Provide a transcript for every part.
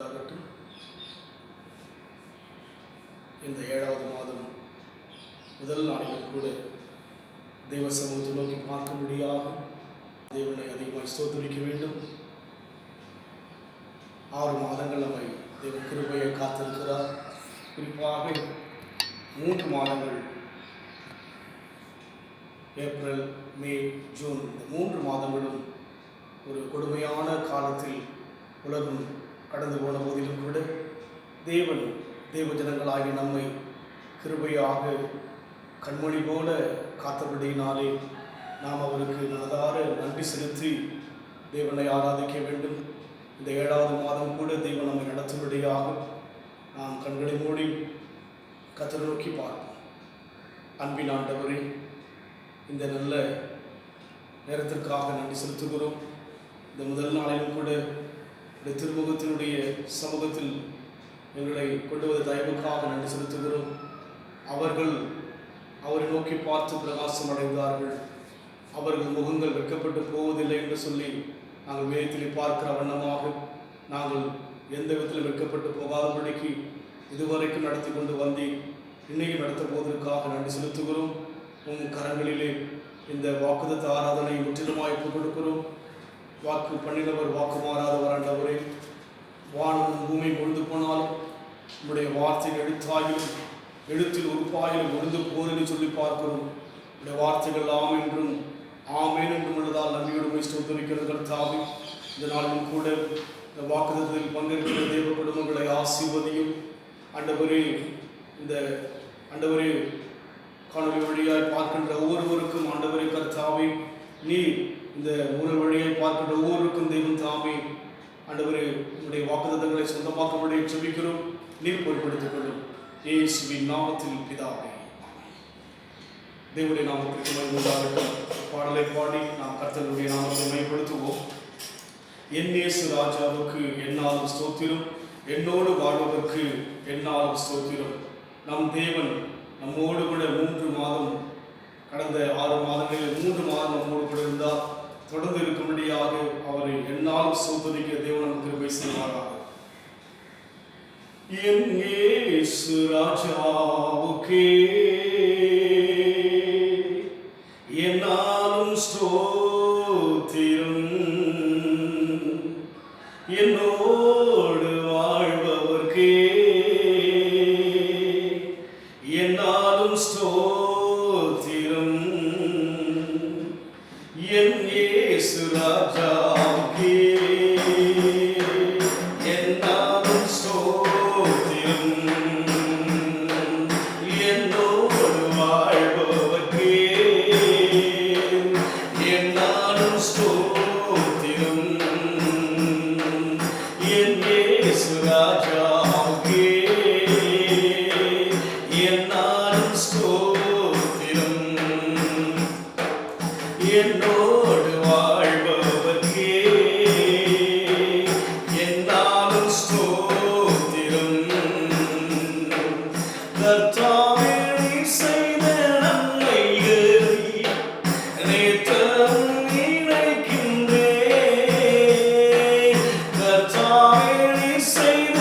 ஆகட்டும். இந்த 7வது மாதம் முதல் நாளிலும் கூட தெய்வ சமூகத்தை நோக்கி பார்க்கும்படியாக தேவனை அதிகமாக ஸ்தோத்திரிக்க வேண்டும். 6 மாதங்கள் நம்மை தேவ கிருபையை காத்திருக்கிறார். குறிப்பாக 3 மாதங்கள் ஏப்ரல், மே, ஜூன், இந்த 3 மாதங்களும் ஒரு கொடுமையான காலத்தில் உலகம் கடந்து போன போதிலும் கூட தேவ ஜனங்களாகி நம்மை கிருபையாக கண்மணி போல காத்தபடியினாலே நாம் அவருக்கு மனதார நன்றி செலுத்தி தேவனை ஆராதிக்க வேண்டும். இந்த 7வது மாதம் கூட தேவன் நம்மை நடத்தும்படியாக நாம் கண்களை மூடி கர்த்தரை நோக்கி பார்ப்போம். அன்பின் ஆண்டவரே, இந்த நல்ல நேரத்திற்காக நன்றி செலுத்துகிறோம். இந்த முதல் நாளிலும் கூட இந்த திருமுகத்தினுடைய சமூகத்தில் எங்களை கொண்டு வந்த தயவுக்காக நன்றி செலுத்துகிறோம். அவரை நோக்கி பார்த்து பிரகாசம் அடைந்தார்கள். அவர்கள் முகங்கள் வெட்கப்பட்டு போவதில்லை என்று சொல்லி நாங்கள் வேதத்தில் பார்க்கிற வண்ணமாக நாங்கள் எந்த விதத்தில் வெட்கப்பட்டு போகாதபடிக்கு இதுவரைக்கும் நடத்தி கொண்டு வந்தேன். இன்னைக்கு நடத்த போவதற்காக நன்றி செலுத்துகிறோம். உங்கள் கரங்களிலே இந்த வாக்குதத்த ஆராதனை முற்றிலுமாய் ஒப்புக் கொடுக்கிறோம். வாக்கு பண்ணினவர் வாக்கு மாறாதவர் ஆண்டவரே, வானம் பூமி பொழுது போனாலும் உங்களுடைய வார்த்தைகள் எழுத்தில் உறுப்பாயிலும் ஒழுந்து போதென்று சொல்லி பார்க்கிறோம். உடைய வார்த்தைகள் ஆம் என்றும் ஆமேன் என்றும் உள்ளதால் நன்றியோடு ஸ்தோத்திரிக்கிறது கர்த்தாவே. இந்த நாளிலும் கூட இந்த வாக்குதத்தில் பங்கேற்கிற தேவ குடும்பங்களை ஆசீர்வதியும். ஆண்டவரே, இந்த ஆண்டவரே காணொலி வழியாய் பார்க்கின்ற ஒவ்வொருவருக்கும் ஆண்டவரே கர்த்தாவே, நீர் இந்த ஊழல் வழியை பார்க்கின்ற ஒவ்வொருவருக்கும் தெய்வம் தாமே ஆண்டவரே உங்களுடைய வாக்குத்தத்தங்களை சொந்தமாக்கும்படி ஜெபிக்கிறோம். நீர் பொறுப்படுத்திக் கொள்ளும் இயேசுவின் நாமத்தில் பிதாவே. தேவனுடைய நாமத்திற்கு மகிமையுண்டாகட்டும். பாடலை பாடி நாம் கர்த்தருடைய நாமத்தை மகிமைப்படுத்துவோம். என் இயேசு ராஜாவுக்கு என்னாலும் ஸ்தோத்திரம், என்னோடு வாழ்வதற்கு என்னாலும் ஸ்தோத்திரம். நம் தேவன் நம்மோடு கூட 3 மாதம், கடந்த 6 மாதங்களில் 3 மாதம் நம்மோடு கூட இருந்தார். தொடர்ந்து இருக்கும்படியாக அவரை என்னாலும் ஸ்தோத்திரிக்க தேவன் நமக்கு கிருபை செய்வாராக. என் இயேசு ராஜாவுக்கே என்னாலும் ஸ்தோத்திரம், என்னோடு வாழ்பவர்க்கே என்னாலும் ஸ்தோத்திரம். என் இயேசு ராஜாவுக்கே என்னாலும் ஸ்தோத்திரம், என்னோடு வாழ்பவர்க்கே என்னாலும் ஸ்தோத்திரம். என் இயேசு ராஜாவுக்கே என்னாலும் ஸ்தோத்திரம், என்னோடு வாழ்பவர்க்கே என்னாலும் ஸ்தோத்திரம். கர்த்தாவே, நீர் செய்த நன்மைகளை நித்தம் நினைக்கின்றேன். கர்த்தாவே, நீர் செய்த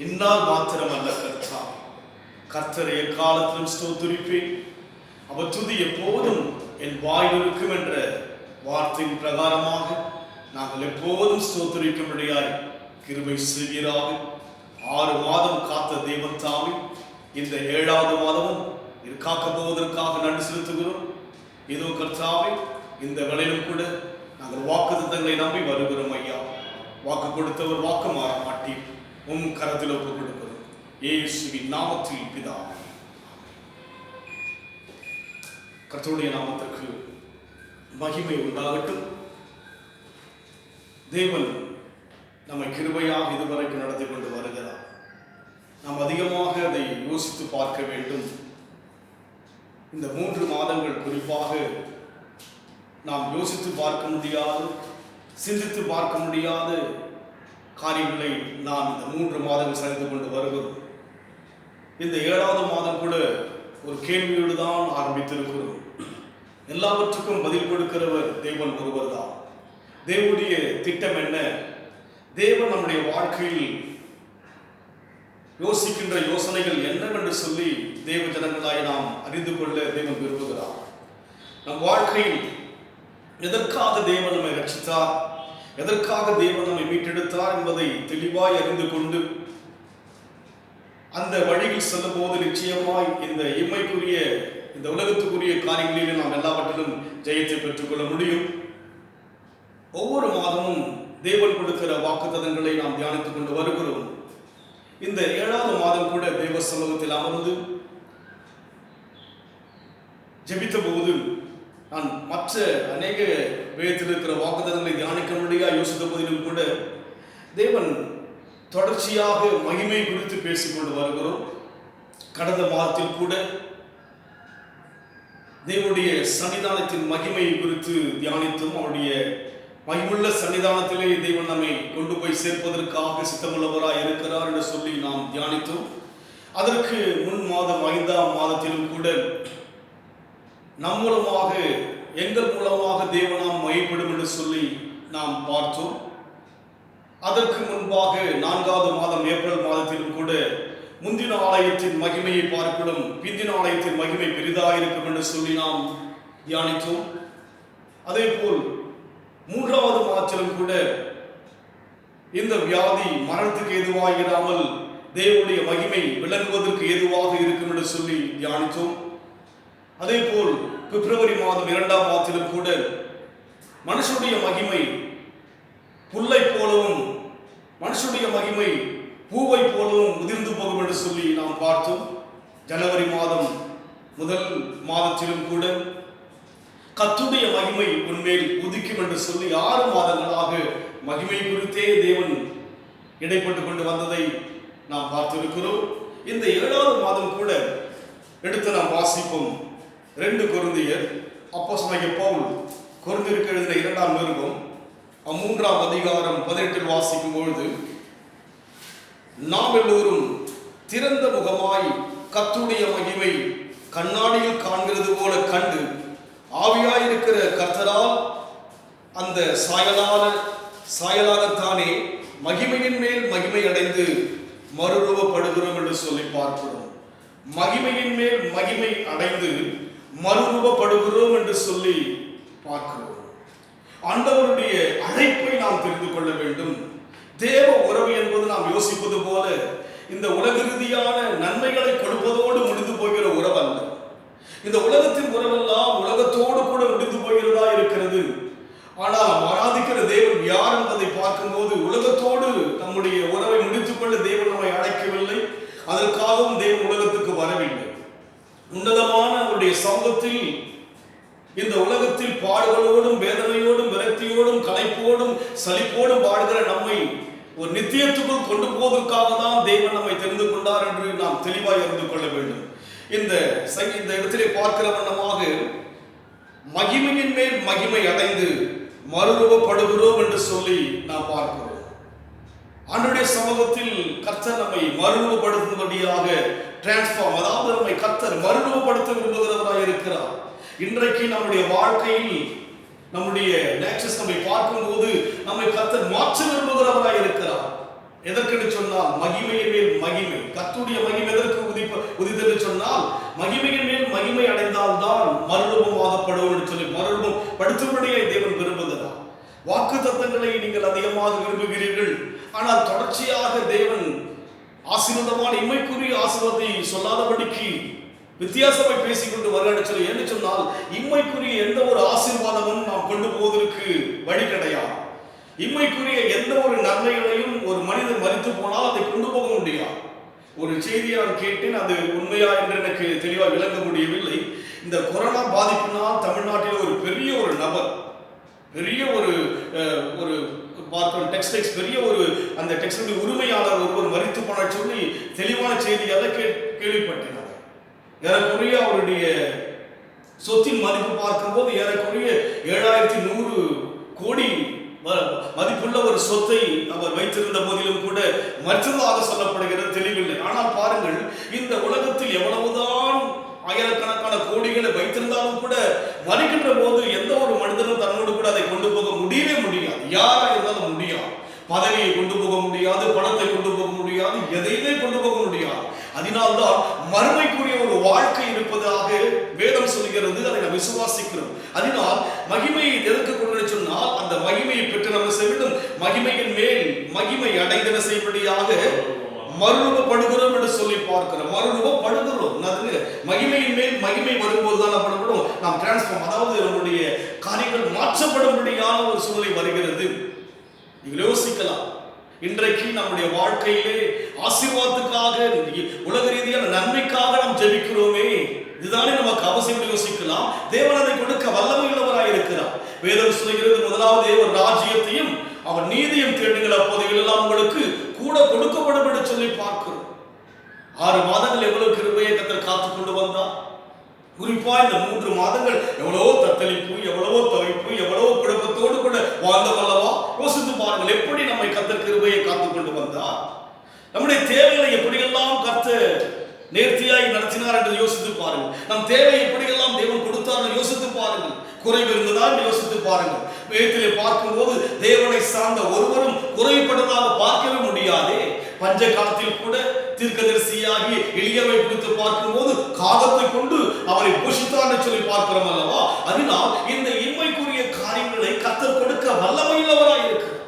இந்நாள் மாத்திரமல்ல கர்த்தாவே, கர்த்தரை எக்காலத்திலும் ஸ்தோத்திரிப்பேன். அவர் துதி எப்போதும் என் வாயில் இருக்கும் என்ற வார்த்தையின் பிரகாரமாக நாங்கள் எப்போதும் ஸ்தோத்திரிக்கும்படியாய் கிருபை செய்வீராக. 6 மாதம் காத்த தேவன் தாமே இந்த 7வது மாதமும் காக்க போவதற்காக நன்றி செலுத்துகிறோம். இதோ கர்த்தாவே, இந்த வேளையிலும் கூட நாங்கள் வாக்குத்தத்தங்களை நம்பி வருகிறோம் ஐயா. வாக்கு கொடுத்தவர் வாக்கு மாற மாட்டீர். உம் கரத்தில் ஒப்புக் கொடுக்கிறோம் இயேசுவின் நாமத்தில் பிதாவே. கர்த்தருடைய நாமத்திற்கு மகிமை உண்டாகட்டும். தேவன் நம்மை கிருபையாக இதுவரைக்கும் நடத்தி கொண்டு வருகிறார். நாம் அதிகமாக அதை யோசித்து பார்க்க வேண்டும். இந்த 3 மாதங்கள் குறிப்பாக நாம் யோசித்து பார்க்க முடியாது, சிந்தித்து பார்க்க முடியாத காரியங்களை நாம் இந்த 3 மாதங்கள் செய்து கொண்டு வருகிறோம். இந்த 7வது மாதம் கூட ஒரு கேள்வியோடு தான் ஆரம்பித்திருக்கிறோம். எல்லாவற்றுக்கும் பதில் கொடுக்கிறவர் தேவன் ஒருவர் தான். தேவனுடைய திட்டம் என்ன? தேவன் நம்முடைய வாழ்க்கையில் யோசிக்கின்ற யோசனைகள் என்னவென்று சொல்லி தேவ ஜனங்களாய் நாம் அறிந்து கொள்ள தேவன் விரும்புகிறார். நம் வாழ்க்கையில் எதற்காக தேவன் நம்மை ரட்சித்தார், எதற்காக தேவன் நம்மை மீட்டெடுத்தார் என்பதை தெளிவாய் அறிந்து கொண்டு அந்த வழியில் செல்லும் போது நிச்சயமாய் இந்த இம்மைக்குரிய இந்த உலகத்துக்குரிய காரியங்களிலும் நாம் எல்லாவற்றிலும் ஜெயத்தை பெற்றுக்கொள்ள முடியும். ஒவ்வொரு மாதமும் தேவன் கொடுக்கிற வாக்குத்தத்தங்களை நாம் தியானித்துக் கொண்டு வருகிறோம். இந்த 7வது மாதம் கூட தேவ சமூகத்தில் அமர்ந்து ஜெபித்த போது நான் மற்ற அநேக வேதத்தில் இருக்கிற வாக்குத்தத்தங்களை தியானிக்க முடியாது யோசித்த போதிலும் கூட தேவன் தொடர்ச்சியாக மகிமை குறித்து பேசிக்கொண்டு வருகிறோம். கடந்த மாதத்தில் கூட தேவனுடைய சன்னிதானத்தின் மகிமை குறித்து தியானித்தும் அவருடைய மகிமுள்ள சன்னிதானத்திலே தேவன் நம்மை கொண்டு போய் சேர்ப்பதற்காக சித்தமுள்ளவராய் இருக்கிறார் என்று சொல்லி நாம் தியானித்தோம். அதற்கு முன் மாதம் 5ஆம் மாதத்திலும் கூட நம் மூலமாக எங்கள் மூலமாக தேவனாம் மையப்படும் என்று சொல்லி நாம் பார்த்தோம். அதற்கு முன்பாக 4வது மாதம் ஏப்ரல் மாதத்திலும் கூட முந்தின ஆலயத்தின் மகிமையை பார்க்கணும், பிந்தின ஆலயத்தின் மகிமை பெரிதாயிருக்கும் என்று சொல்லி நாம் தியானித்தோம். அதே போல் 3வது மாதத்திலும் கூட இந்த வியாதி மரணத்துக்கு ஏதுவாகிடாமல் தேவனுடைய மகிமை விளங்குவதற்கு ஏதுவாக இருக்கும் என்று சொல்லி தியானித்தோம். அதே போல் பிப்ரவரி மாதம் 2ஆம் மாதத்திலும் கூட மனுஷனுடைய மகிமை புல்லை போலவும் மனுஷனுடைய மகிமை பூவை போலவும் உதிர்ந்து போகும் என்று சொல்லி நாம் பார்த்தோம். ஜனவரி மாதம் முதல் மாதத்திலும் கூட கர்த்தருடைய மகிமை உன்மேல் உதிக்கும் என்று சொல்லி 6 மாதங்களாக மகிமை குறித்தே தேவன் இடைப்பட்டு கொண்டு வந்ததை நாம் பார்த்திருக்கிறோம். இந்த 7வது மாதம் கூட எடுத்து நாம் வாசிப்போம். 2 கொரிந்தியர் அப்போஸ்தலனாகிய பவுல் கொரிந்தியருக்கு எழுதின 2ஆம் நிருபம் 3ஆம் அதிகாரம் 18 வாசிக்கும் பொழுது, நாம் எல்லோரும் திறந்த முகமாய் கர்த்தருடைய மகிமை கண்ணாடியில் காண்கிறது போல கண்டு ஆவியாயிருக்கிற கர்த்தரால் அந்த சாயலாகத்தானே மகிமையின் மேல் மகிமை அடைந்து மறுரூபப்படுகிறோம் என்று சொல்லி பார்க்கிறோம். மகிமையின் மேல் மகிமை அடைந்து மறுரூபப்படுகிறோம் என்று சொல்லி பார்க்கிறோம். ஆண்டவருடைய அழைப்பை நாம் தெரிந்து கொள்ள வேண்டும். தேவ உறவு என்பது நாம் யோசிப்பது போல இந்த உலக ரீதியான நன்மைகளை கொடுப்பதோடு முடிந்து போகிற உறவு அல்ல. இந்த உலகத்தின் உறவெல்லாம் உலகத்தோடு கூட முடிந்து போகிறதா இருக்கிறது. ஆனால் ஆராதிக்கிற தேவன் யார் என்பதை பார்க்கும்போது உலகத்தோடு நம்முடைய உறவை முடித்துக் கொள்ள தேவன் நம்மை அழைக்கவில்லை. அதற்காகவும் தேவன் உலகத்துக்கு வரவில்லை. உன்னதமான அவருடைய சமூகத்தில் இந்த உலகத்தில் பாடுகளோடும் வேதனையோடும் விரக்தியோடும் களைப்போடும் சலிப்போடும் வாழ்கிற நம்மை ஒரு நித்தியத்துக்குள் கொண்டு போவதற்காக தான் தேவன் நம்மை தெரிந்து கொண்டார் என்று நாம் தெளிவாக அறிந்து கொள்ள வேண்டும். இந்த இடத்திலே பார்க்கிற வண்ணமாக மகிமையின் மேல் மகிமை அடைந்து மறுரூபப்படுகிறோம் என்று சொல்லி நாம் பார்க்கிறோம். ஆண்டவருடைய சமூகத்தில் கர்த்தர் நம்மை மறுரூபப்படுத்தும்படியாக டிரான்ஸ்ஃபார்ம், அதாவது நம்மை கர்த்தர் மறுரூபப்படுத்த விரும்புகிறவராக இருக்கிறார். இன்றைக்கு நம்முடைய வாழ்க்கையில் நம்முடைய நேச்சர்ஸ் நம்மை பார்க்கும்போது நம்மை கர்த்தர் மாற்ற விரும்புகிறவராக இருக்கிறார். எதற்கு சொன்னால் மகிமையின் மேல் மகிமை, கர்த்தருடைய மகிமை எதற்கு உதித்தென்று சொன்னால் மகிமையின் மேல் மகிமை அடைந்தால் தான் மறுரூபமாகப்படும் என்று சொல்லி மறுரூபம் படுத்தும்படியே தேவன் விரும்புகிறார். வாக்கு தத்தங்களை நீங்கள் அதிகமாக விரும்புகிறீர்கள், ஆனால் தொடர்ச்சியாக தேவன் ஆசீர்வாதமான இம்மைக்குரிய ஆசீர்வாதத்தை சொல்லாதபடிக்கு வித்தியாசமாய் பேசிக்கொண்டு வருகிறார் சொல்லி. என்று சொன்னால் இம்மைக்குரிய எந்த ஒரு ஆசீர்வாதமும் நாம் கொண்டு போவதற்கு வழி கிடையாது. இம்மைக்குரிய எந்த ஒரு நன்மைகளையும் ஒரு மனிதன் மரித்து போனால் அதை கொண்டு போக முடியாது. ஒரு செய்தியை நான் கேட்டேன், அது உண்மையா என்று எனக்கு தெளிவாக விளங்க முடியவில்லை. இந்த கொரோனா பாதிப்பினால் தமிழ்நாட்டில் ஒரு பெரிய ஒரு நபர், பெரிய ஒரு பார்க்கிறோம் டெக்ஸ்டைல்ஸ் பெரிய ஒரு அந்த டெக்ஸ்டைல் உரிமையாளர் ஒருவர் மரித்து போன சொல்லி தெளிவான செய்தியாக கேள்விப்பட்டேன். ஏறக்குறைய அவருடைய சொத்தின் மதிப்பு பார்க்கும்போது ஏறக்குறைய 7100 கோடி மதிப்புள்ள ஒரு சொத்தை அவர் வைத்திருந்த போதிலும் கூட மற்றதாக சொல்லப்படுகிறது, தெளிவில்லை. ஆனால் பாருங்கள், இந்த உலகத்தில் எவ்வளவுதான் ஆயிரக்கணக்கான கோடிகளை வைத்திருந்தாலும் கூட மறிக்கின்ற போது எந்த ஒரு மனிதனும் தன்னோடு கூட அதை கொண்டு போக முடியவே முடியாது. யாரா இருந்தாலும் முடியாது. பதவியை கொண்டு போக முடியாது, பணத்தை கொண்டு போக முடியாது, எதையுமே கொண்டு போக முடியாது. அதனால்தான் மறுமைக்குரிய ஒரு வாழ்க்கை இருப்பதாக வேதம் சொல்கிறது. அதை நாம் விசுவாசிக்கிறோம். அதனால் மகிமையை எதற்கு கொண்டு சொன்னால் அந்த மகிமையை பெற்று நம்ம செய்ய வேண்டும். மகிமையின் மேல் மகிமை அடைந்தன செய்யும்படியாக மறுரூபப்படுகிறோம் என்று சொல்லி பார்க்கிறோம். மறுரூபப்படுகிறோம், மகிமையின் மேல் மகிமை வரும்போதுதான் பண்ணப்படும் நாம் டிரான்ஸ்ஃபார்ம், அதாவது நம்முடைய காரியங்கள் மாற்றப்படும்படியான ஒரு சூழ்நிலை வருகிறது. நீங்கள் யோசிக்கலாம், இன்றைக்கு நம்முடைய வாழ்க்கையிலே ஆசீர்வாதத்துக்காக உலக ரீதியான நன்மைக்காக நாம் ஜெபிக்கிறோமே, இதுதானே நமக்கு அவசியம் யோசிக்கலாம். தேவன் அதை கொடுக்க வல்லமை உள்ளவராய் இருக்கிறார். வேதம் சொல்கிறது, முதலாவது ஒரு ராஜ்யத்தையும் அவர் நீதியும் தேடுங்கள், அப்போது எல்லாம் உங்களுக்கு கூட கொடுக்கப்படும் என்று சொல்லி பார்க்கிறோம். 6 மாதங்கள் எவ்வளவு கிருபையை கர்த்தர் காத்து கொண்டு வந்தார். குறிப்பா இந்த 3 மாதங்கள் எவ்வளவோ தத்தளிப்பு, எவ்வளவோ தவிப்பு, எவ்வளவோ குழப்பத்தோடு கூட வாழ்ந்தவல்லவா. யோசித்து பாருங்கள், எப்படி நம்மை கர்த்தர் கிருபையை காத்து கொண்டு வந்தார். நம்முடைய தேவைகளை எப்படியெல்லாம் கர்த்தர் நேர்த்தியாய் நடத்தினார் என்று யோசித்து பாருங்கள். நம் தேவை எப்படியெல்லாம் தேவன் கொடுத்தார் யோசித்து பாருங்கள். குறைவு இருந்ததா யோசித்து பாருங்கள். வேதத்திலே பார்க்கும்போது தேவனை சார்ந்த ஒருவரும் குறைபட்டதாக பார்க்கவே முடியாதே. பஞ்ச காலத்தில் கூட தீர்க்கதரிசியாகி எளியவை குறித்து பார்க்கும்போது காகத்தை கொண்டு அவரை போஷித்தான்னு சொல்லி பார்க்கிறோம் அல்லவா? அதனால் இந்த இன்மைக்குரிய காரியங்களை கர்த்தர் கொடுக்க வல்லமையுள்ளவராய் இருக்கிறார்.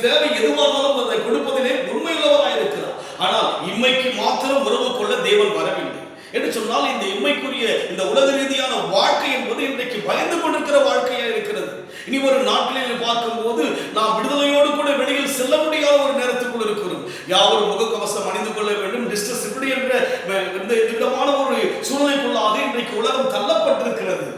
தேவை எதுவானாலும் அதை கொடுப்பதிலே உண்மையுள்ளவராய் இருக்கிறார். ஆனால் இம்மைக்கு மாத்திரம் உறவு கொள்ள தேவன் வரவில்லை என்று சொன்னால், இந்த இம்மைக்குரிய இந்த உலக ரீதியான வாழ்க்கை என்பது இன்றைக்கு பயந்து கொண்டிருக்கிற வாழ்க்கையா இருக்கிறது. இனி ஒரு நாட்களில் பார்க்கும்போது நாம் விடுதலையோடு கூட வெளியில் செல்ல முடியாத ஒரு நேரத்துக்குள் இருக்கிறோம். யாவரும் முகக்கவசம் அணிந்து கொள்ள வேண்டும், டிஸ்டன்ஸ் இப்படி என்ற இந்த விதமான ஒரு சூழ்நிலைக்குள்ளாக இன்றைக்கு உலகம் தள்ளப்பட்டிருக்கிறது.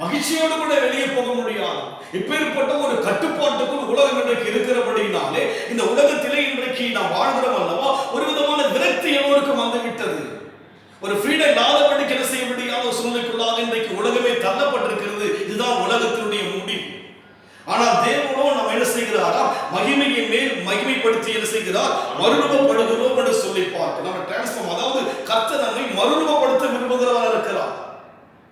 மகிழ்ச்சியோடு கூட வெளியே போக முடியாது. இப்பேற்பட்ட ஒரு கட்டுப்பாட்டுக்குள் உலகம் இன்றைக்கு இருக்கிறபடினாலே இந்த உலகத்திலே இன்றைக்கு நாம் வாழ்கிறோம் அல்லவா, ஒரு விதமான விரக்தி எல்லோருக்கும் வந்துவிட்டது. ஒரு ஃப்ரீடம் இல்லாதபடிக்கு என்ன செய்ய முடியாத ஒரு சூழ்நிலைக்குள்ளாக இன்றைக்கு உலகமே தள்ளப்பட்டிருக்கிறது. இதுதான் உலகத்தினுடைய முடிவு. ஆனால் தேவனோ நம்ம என்ன செய்கிறாரா, மகிமையை மேல் மகிமைப்படுத்தி என்ன செய்கிறார், மறுரூபப்படுகிறோம் என்று சொல்லி பார்க்க நம்ம டிரான்ஸ்ஃபார்ம், அதாவது கர்த்தர் நம்மை மறுரூபப்படுத்த விரும்புகிறவராக இருக்கிறார்.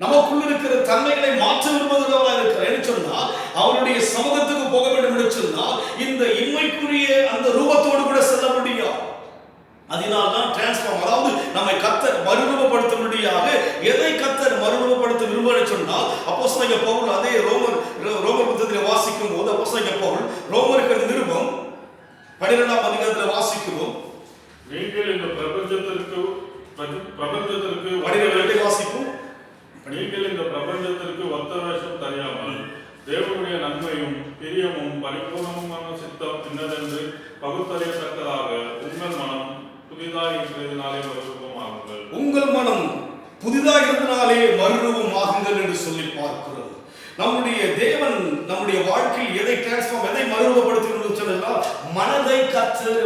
நமக்குள் இருக்கிற தன்மைகளை மாற்ற விரும்புகிறவராக இருக்கிறார் என்று சொன்னால், அவருடைய சமூகத்துக்கு போக வேண்டும் என்று சொன்னால் இந்த இன்மைக்குரிய அந்த ரூபத்தோடு கூட செல்ல முடியும். அதனால்தான் டிரான்ஸ்ஃபார்ம், அதாவது நம்மை கர்த்தர் மறுரூபப்படுத்தும்படியாக எதை கர்த்தர் மறுரூபப்படுத்த விரும்புகிறார் சொன்னால், அப்போஸ்தலனாகிய பவுல் அதே ரோமர் புத்தகத்தில் வாசிக்கும் போது அப்போஸ்தலனாகிய பவுல் ரோமருக்கு நிருபம் 12ஆம் அதிகாரத்தில் வாசிக்கிறோம். நீங்கள் இந்த பிரபஞ்சத்திற்கு 12 வாசிக்கும். நீங்கள் இந்த பிரபஞ்சத்திற்கு ஒத்த வேஷம் தெரியாமல் தேவனுடைய நன்மையும் பிரியமும் பரிபூர்ணமான சித்தம் என்னதென்று பகுத்தறியத்தக்கதாக உங்கள் மனம் புதிதாக இருந்ததினாலே மறுரூபமாகுங்கள். உங்கள் மனம் புதிதாக இருந்ததினாலே மறுரூபமாகுங்கள் என்று சொல்லி பார்க்கிறோம். நம்முடைய தேவன் நம்முடைய வாழ்க்கையில் எதை டிரான்ஸ்ஃபார்ம், எதை மறுரூபப்படுத்த சொன்னால், மனதை கர்த்தர்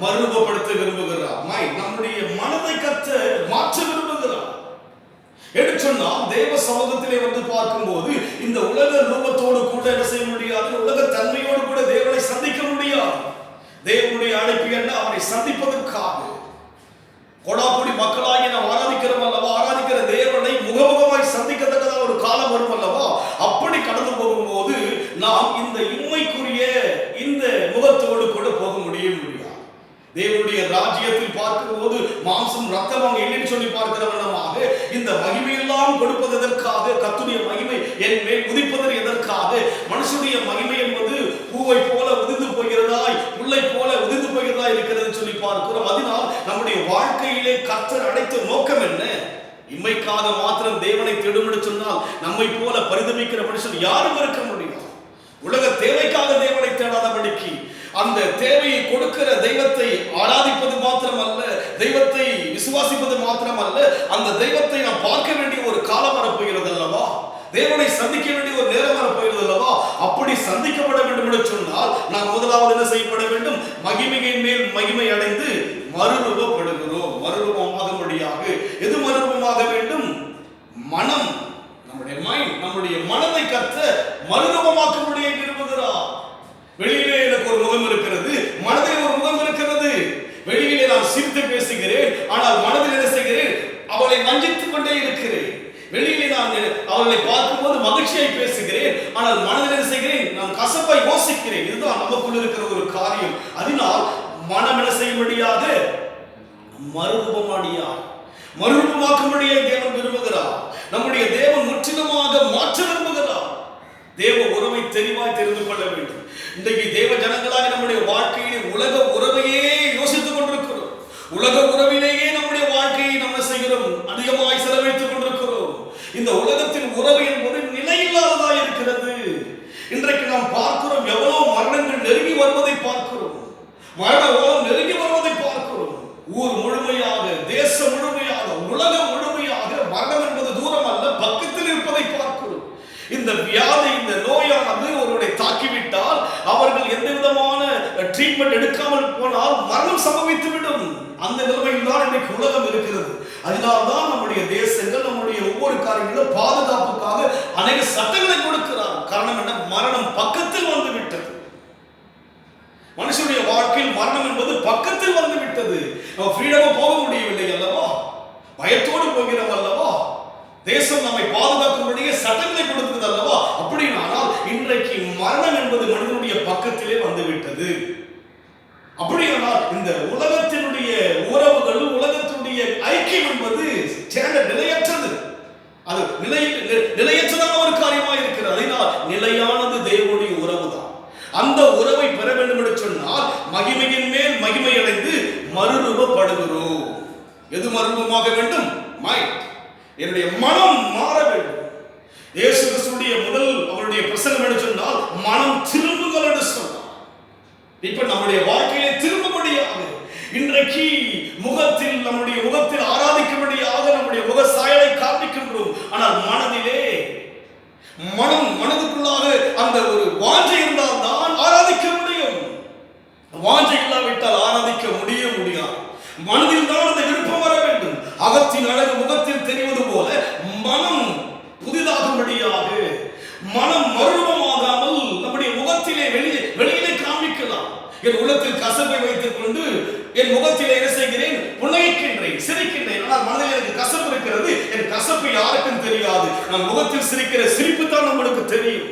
மறுரூபப்படுத்த விரும்புகிறார். நம்முடைய மனதை கர்த்தர் மாற்ற விரும்புகிறார் என்று சொன்னால், தேவ சமூகத்திலே வந்து பார்க்கும்போது இந்த உலக ரூபத்தோடு கூட என்ன செய்ய முடியாது, உலக தன்மையோடு கூட தேவனை சந்திக்க முடியாது. தேவனுடைய அழைப்பு என்ன, அவரை சந்திப்பதற்காக கொடாக்குடி மக்களாகி நாம் ஆராதிக்கிறோம் அல்லவா, ஆராதிக்கிற தேவனை முகமுகமாய் சந்திக்கத்தக்கதாக ஒரு காலம் வரும் அல்லவா. அப்படி கடந்து போகும்போது நாம் இந்த இன்மைக்குரிய இந்த முகத்தோடு கூட போக முடியாது. தேவனுடைய ராஜ்யத்தில் பார்க்கும்போது மாம்சம் ரத்தம் அங்கே இல்லைன்னு சொல்லி பார்க்கிறவனமாக இந்த மகிமையெல்லாம் கொடுப்பது எதற்காக, கர்த்தருடைய மகிமை என் மேல் உதிப்பது எதற்காக, மனுஷனுடைய மகிமை என்பது பூவை போல உதிர்ந்து போகிறதாய், புல்லை போல உதிர்ந்து போகிறதாய் இருக்கிறது சொல்லி பார்க்கிறோம். அதனால் நம்முடைய வாழ்க்கையிலே கர்த்தர் அடைத்த நோக்கம் என்ன, இம்மைக்காக மாத்திரம் தேவனை தேடும்படி சொன்னால் நம்மை போல பரிதபிக்கிற மனுஷன் யாரும் இருக்க முடியும். உலக தேவைக்காக தேவனை தேடாதபடிக்கு அந்த தேவையை கொடுக்கிற தெய்வத்தை ஆராதிப்பது மாத்திரமல்ல, தெய்வத்தை விசுவாசிப்பது மாத்திரமல்ல, அந்த தெய்வத்தை நாம் பார்க்க வேண்டிய ஒரு காலம் வரப்போகிறது அல்லவா, தேவனை சந்திக்க வேண்டிய ஒரு நேரம் வரப்போகிறது அல்லவா. அப்படி சந்திக்கப்பட வேண்டும் என்று சொன்னால் நாம் முதலாவது என்ன செய்யப்பட வேண்டும், மகிமையின் மேல் மகிமை அடைந்து மறுரூபப்படுகிறோம். மறுரூபமாகும்படியாக எது மறுரூபமாக வேண்டும், மனம், நம்முடைய மைண்ட், நம்முடைய மனதை கர்த்தர் மறுரூபமாக்கும்படியாக விரும்புகிறார். வெளியிலே எனக்கு ஒரு முகம் இருக்கிறது, மனதில் ஒரு முகம் இருக்கிறது. வெளியிலே நான் சிரித்து பேசுகிறேன், ஆனால் மனதில் என்ன செய்கிறேன், அவளை வஞ்சித்துக் கொண்டே இருக்கிறேன். வெளியிலே நான் அவர்களை பார்க்கும்போது மகிழ்ச்சியை பேசுகிறேன், ஆனால் மனதில் என்ன செய்கிறேன், நான் கசப்பை யோசிக்கிறேன். இதுதான் நமக்குள் இருக்கிற ஒரு காரியம். அதனால் மனம் என்ன செய்யும்படியாக மறுரூபமாக்கும்படியாக தேவன் விரும்புகிறார். நம்முடைய தேவன் முற்றிலுமாக மாற்ற விரும்புகிறார். தேவ உறவை தெளிவாய் தெரிந்து கொள்ள வேண்டும். இன்றைக்கு தேவ ஜனங்களாக நம்முடைய வாழ்க்கையிலே உலக உறவையே யோசித்துக் கொண்டிருக்கிறோம். உலக உறவிலேயே நம்முடைய வாழ்க்கையை நம்ம செய்கிறோம், அதிகமாய் செலவழித்துக் கொண்டிருக்கிறோம். இந்த உலகத்தின் உறவு என்பது நிலையில்லாததாக இருக்கிறது. இன்றைக்கு நாம் பார்க்கிறோம், எவ்வளவு மரணங்கள் நெருங்கி வருவதை பார்க்கிறோம், மரண ஓலம் நெருங்கி வருவதை பார்க்கிறோம். ஊர் முழுமையாக, தேசம் முழுமையாக, உலகம் முழுமையாக மரணம் என்பது தூரம் அல்ல, பக்கத்தில் இருப்பதை பார்க்கிறோம். இந்த வியாதி, இந்த நோயானது ஒருவரை தாக்கிவிட்டால் அவர்கள் எந்த விதமான ட்ரீட்மெண்ட் எடுக்காமல் போனால் மரணம் சம்பவித்துவிடும். அந்த நிலைமையில் தான் இன்றைக்கு உலகம் இருக்கிறது. அதனால்தான் நம்முடைய தேசங்கள், நம்முடைய ஒவ்வொரு காரியங்களும் பாதுகாப்புக்காக அநேக சட்டங்களை கொடுக்கிறார். காரணம் என்ன, மரணம் பக்கத்தில் வந்து விட்டது. மனுஷனுடைய வாழ்க்கையில் மரணம் என்பது பக்கத்தில் வந்து விட்டது. நம்ம ஃப்ரீடமா போக முடியவில்லை அல்லவா, பயத்தோடு போகிறோம் அல்லவா. தேசம் நம்மை பாதுகாக்கும்படியே சட்டங்களை இன்றைக்கு மரணம் என்பது மனிதனுடைய பக்கத்திலே வந்துவிட்டது. அப்படியானால் இந்த உலகத்தினுடைய உறவுகள், உலகத்தினுடைய ஐக்கியம் என்பது நிலையற்றது. அது நிலையற்றதான ஒரு காரியமாக இருக்கிறது. அதனால் நிலையானது தேவனுடைய உறவு தான். அந்த உறவை பெற வேண்டும் என்று சொன்னால் மகிமையின் மேல் மகிமை அடைந்து மறுரூபப்படுகிறோம். எது மறுரூபமாக வேண்டும்? மைண்ட். என்னுடைய மனம் மாற வேண்டும். இயேசு கிறிஸ்துவுடைய முதல் அவருடைய பிரசங்கம் என்று சொன்னால் மனம் திரும்புங்கள் என்று சொன்னார். இப்ப நம்முடைய வாழ்க்கையிலே திரும்பும்படியாக இன்றைக்கு முகத்தில், நம்முடைய முகத்தில் ஆராதிக்கும்படியாக நம்முடைய முக சாயலை காண்பிக்கின்றோம். ஆனால் மனதிலே மனதுக்குள்ளாக அந்த ஒரு வாஞ்சை இருந்தால் தான் ஆராதிக்க முடியும். வாஞ்சை இல்லாவிட்டால் ஆராதிக்க முடியாது. மனதில் தான் அந்த விருப்பம் வர வேண்டும். அகத்தின் அழகு முகத்தில் தெரிவது போல மனம் புதிதாகும்படியாக, மனம் மறுரூபமாகாமல் நம்முடைய முகத்திலே வெளியிலே காண்பிக்கலாம். என் உள்ளத்தில் கசப்பை வைத்துக் கொண்டு என் முகத்திலே என்ன செய்கிறேன்? புன்னகைக்கின்றேன், சிரிக்கின்றேன். ஆனால் மனதில் எனக்கு கசப்பு இருக்கிறது. என் கசப்பு யாருக்கும் தெரியாது. நம் முகத்தில் சிரிக்கிற சிரிப்பு தான் நம்மளுக்கு தெரியும்.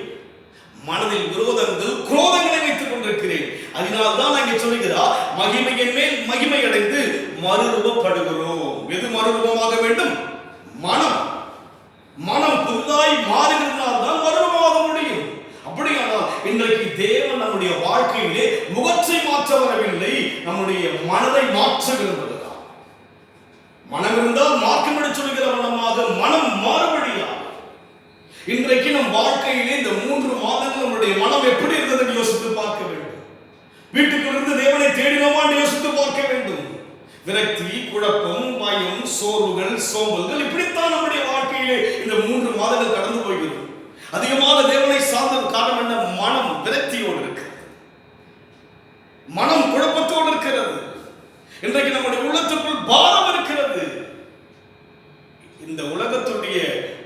மனதில் விரோதங்கள், குரோதங்களை வைத்துக் கொண்டிருக்கிறேன். அதனால் தான் இங்கே சொல்கிறார், மகிமையின் மேல் மகிமை அடைந்து மறுரூபப்படுகிறோம். எது மறுரூபமாக வேண்டும்? மனம். மனம் புதிதாய் மாறுகிறதால் தான் மறுரூபமாக முடியும். அப்படியானால் இன்றைக்கு தேவன் நம்முடைய வாழ்க்கையிலே முகத்தை மாற்ற வரவில்லை, நம்முடைய மனதை மாற்ற விரும்புகிறார். மனம் இருந்தால் மாற்றம் என்று சொல்கிற வண்ணமாக மனம் மாறுபடியா. இன்றைக்கு நம் வாழ்க்கையிலே இந்த 3 மாதங்கள் நம்முடைய மனம் எப்படி இருந்தது என்று யோசித்து பார்க்க வேண்டும். வீட்டுக்குள்ளிருந்து தேவனை தேடினோமா என்று யோசித்து பார்க்க வேண்டும். விரக்தி, குழப்பம், பயம், சோர்வுகள், சோம்பல்கள், இப்படித்தான் நம்முடைய வாழ்க்கையிலே இந்த 3 மாதங்கள் கடந்து போகிறது. அதிகமாக தேவனை சார்ந்த காரணம் என்ன? மனம் விரக்தியோடு இருக்கிறது, மனம் குழப்பத்தோடு இருக்கிறது. இன்றைக்கு நம்முடைய உள்ளத்துக்குள் பாரம் இருக்கிறது. இந்த உலகத்துடைய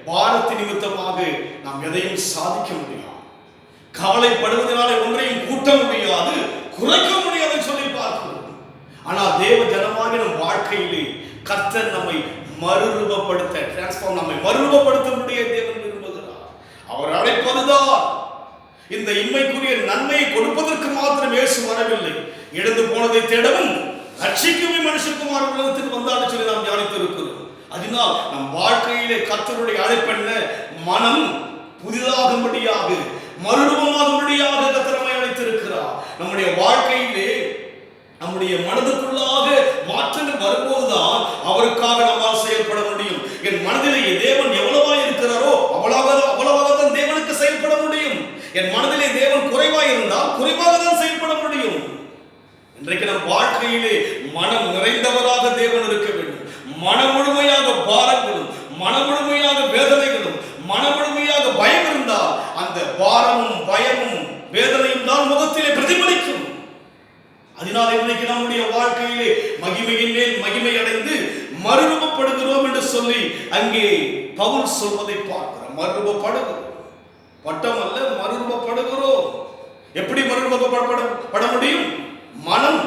பாரத்தின் நிமித்தமாக நாம் எதையும் சாதிக்க முடியாது. கவலைப்படுவதனால ஒன்றையும் கூட்ட முடியாது, குறைக்க முடியாது சொல்லி பார்க்கிறோம். ஆனால் தேவ ஜனமாக நம் வாழ்க்கையிலே கர்த்தர் நம்மை மறுரூபப்படுத்த, டிரான்ஸ்ஃபார்ம், நம்மை மறுரூபப்படுத்த முடிய தேவன் விரும்புகிறார். அவர் அழைப்பதுதான் இந்த இன்மைக்குரிய நன்மையை கொடுப்பதற்கு மாத்திரம் இயேசு வரவில்லை. எழுந்து போனதை தேடவும் ரட்சிக்கவே மனுஷகுமாரன் உலகத்துக்கு வந்தான்னு சொல்லி நாம் தியானித்து இருக்கிறோம். அதனால் நம் வாழ்க்கையிலே கர்த்தருடைய அழைப்பென்ன? மனம் புதிதாகும்படியாக, மறுரூபமாகும்படியாக கர்த்தர் நம்மை அழைத்திருக்கிறார். நம்முடைய வாழ்க்கையிலே நம்முடைய மனதுக்குள்ளாக மாற்றங்கள் வரும்போதுதான் அவருக்காக நம்மால் செயல்பட முடியும். என் மனதிலே தேவன் எவ்வளவா இருக்கிறாரோ அவ்வளவாக தான் தேவனுக்கு செயல்பட முடியும். என் மனதிலே தேவன் குறைவாக இருந்தால் குறைவாக தான் செயல்பட முடியும். இன்றைக்கு நம் வாழ்க்கையிலே மனம் நிறைந்தவராக தேவன் இருக்க வேண்டும். மனம் முழுமையாக பாரங்களும், மனம் முழுமையாக வேதனைகளும், மனம் முழுமையாக பயம் இருந்தால் அந்த பாரமும் பயமும் வேதனையும் தான் முகத்திலே பிரதிபலிக்கும். அதனால் இன்றைக்கு நம்முடைய வாழ்க்கையிலே மகிமையின் மேல் மகிமை அடைந்து மறுரூபப்படுகிறோம் என்று சொல்லி அங்கே பவுல் சொல்வதை பார்க்கிறோம். மறுரூபப்படுகிறோம், பட்டம் அல்ல, மறுரூபப்படுகிறோம். எப்படி மறுரூபப்பட முடியும்? மனம்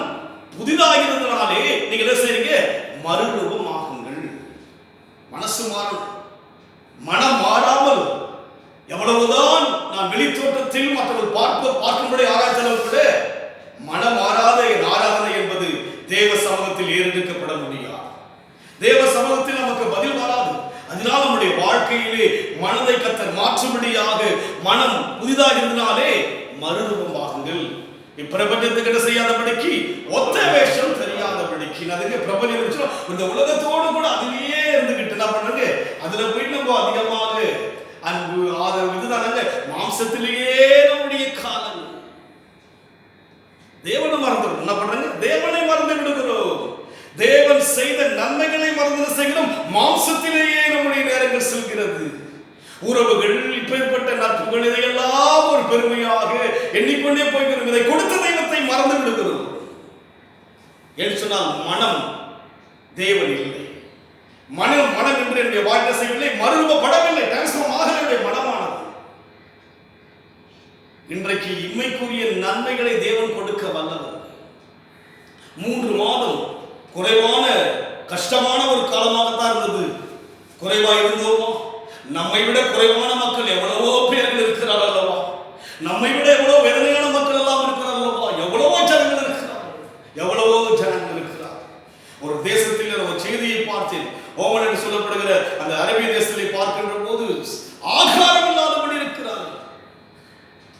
புதிதாகிறதுனாலே நீங்க என்ன செய்றீங்க? மறுரூபம் ஆகுங்கள். மனசு மாறும். மனம் மாறாமல் எவ்வளவுதான் நான் வெளித்தோட்டத்தில் மற்றவர்கள் பார்க்கும்படி ஆராய்ச்சாலும் கூட மனம் மாறாத என் ஆராதனை என்பது தேவ சமூகத்தில் ஏறெடுக்கப்பட முடியாது. தேவ சமூகத்தில் நமக்கு பதில் வராது. அதனால் நம்முடைய வாழ்க்கையிலே மனதை கர்த்தர் மாற்றும்படியாக மனம் புதிதாக இருந்தனாலே மறுரூபமாகுங்கள். இப்பிரபஞ்சத்துக்கு என்ன செய்யாதபடிக்கு, ஒத்த வேஷம் தெரியாதபடிக்கு. அதுக்கு பிரபஞ்சம் இந்த உலகத்தோடு கூட அதிலேயே இருந்துகிட்டு என்ன பண்றது? அதுல போய் நம்ம அதிகமாக அன்பு, ஆதரவு, இதுதானங்க மாம்சத்திலேயே நம்முடைய காலம். தேவனை மறந்துடும். என்ன பண்றாங்க? தேவனை மறந்து விடுகிறோம். தேவன் செய்த நன்மைகளை மறந்து செய்கிறோம். மாம்சத்திலேயே நம்முடைய நேரங்கள் செல்கிறது. உறவுகள், இப்பேற்பட்ட நட்புகள், இதையெல்லாம் ஒரு பெருமையாக எண்ணிக்கொண்டே போய்கிறோம். இதை கொடுத்த தெய்வத்தை மறந்து விடுகிறோம். என்று சொன்னால் மனம் தேவன் இல்லை. மனம் என்று என்னுடைய வாழ்க்கை செய்யவில்லை, மறுரூபப்படவில்லை, டிரான்ஸ்ஃபார்ம் ஆகவில்லை. மனமானது இன்றைக்கு இம்மைக்குரிய நன்மைகளை தேவன் கொடுக்க வல்லவர். 3 மாதம் குறைவான கஷ்டமான ஒரு காலமாகத்தான் இருந்தது. குறைவா இருந்தோமா? நம்மை விட குறைவான மக்கள் எவ்வளவோ பேர்கள் இருக்கிறார் அல்லவா? நம்மை விட எவ்வளவு வேதனையான மக்கள் எல்லாம் இருக்கிறார்கள். எவ்வளவோ ஜனங்கள் இருக்கிறார்கள், எவ்வளவோ ஜனங்கள் இருக்கிறார். ஒரு தேசத்தில் ஒரு செய்தியை பார்த்தேன். ஓமன் என்று சொல்லப்படுகிற அந்த அரேபிய தேசத்தை பார்க்கின்ற போது ஆகாரம் இல்லாதபடி இருக்கிறார்கள்.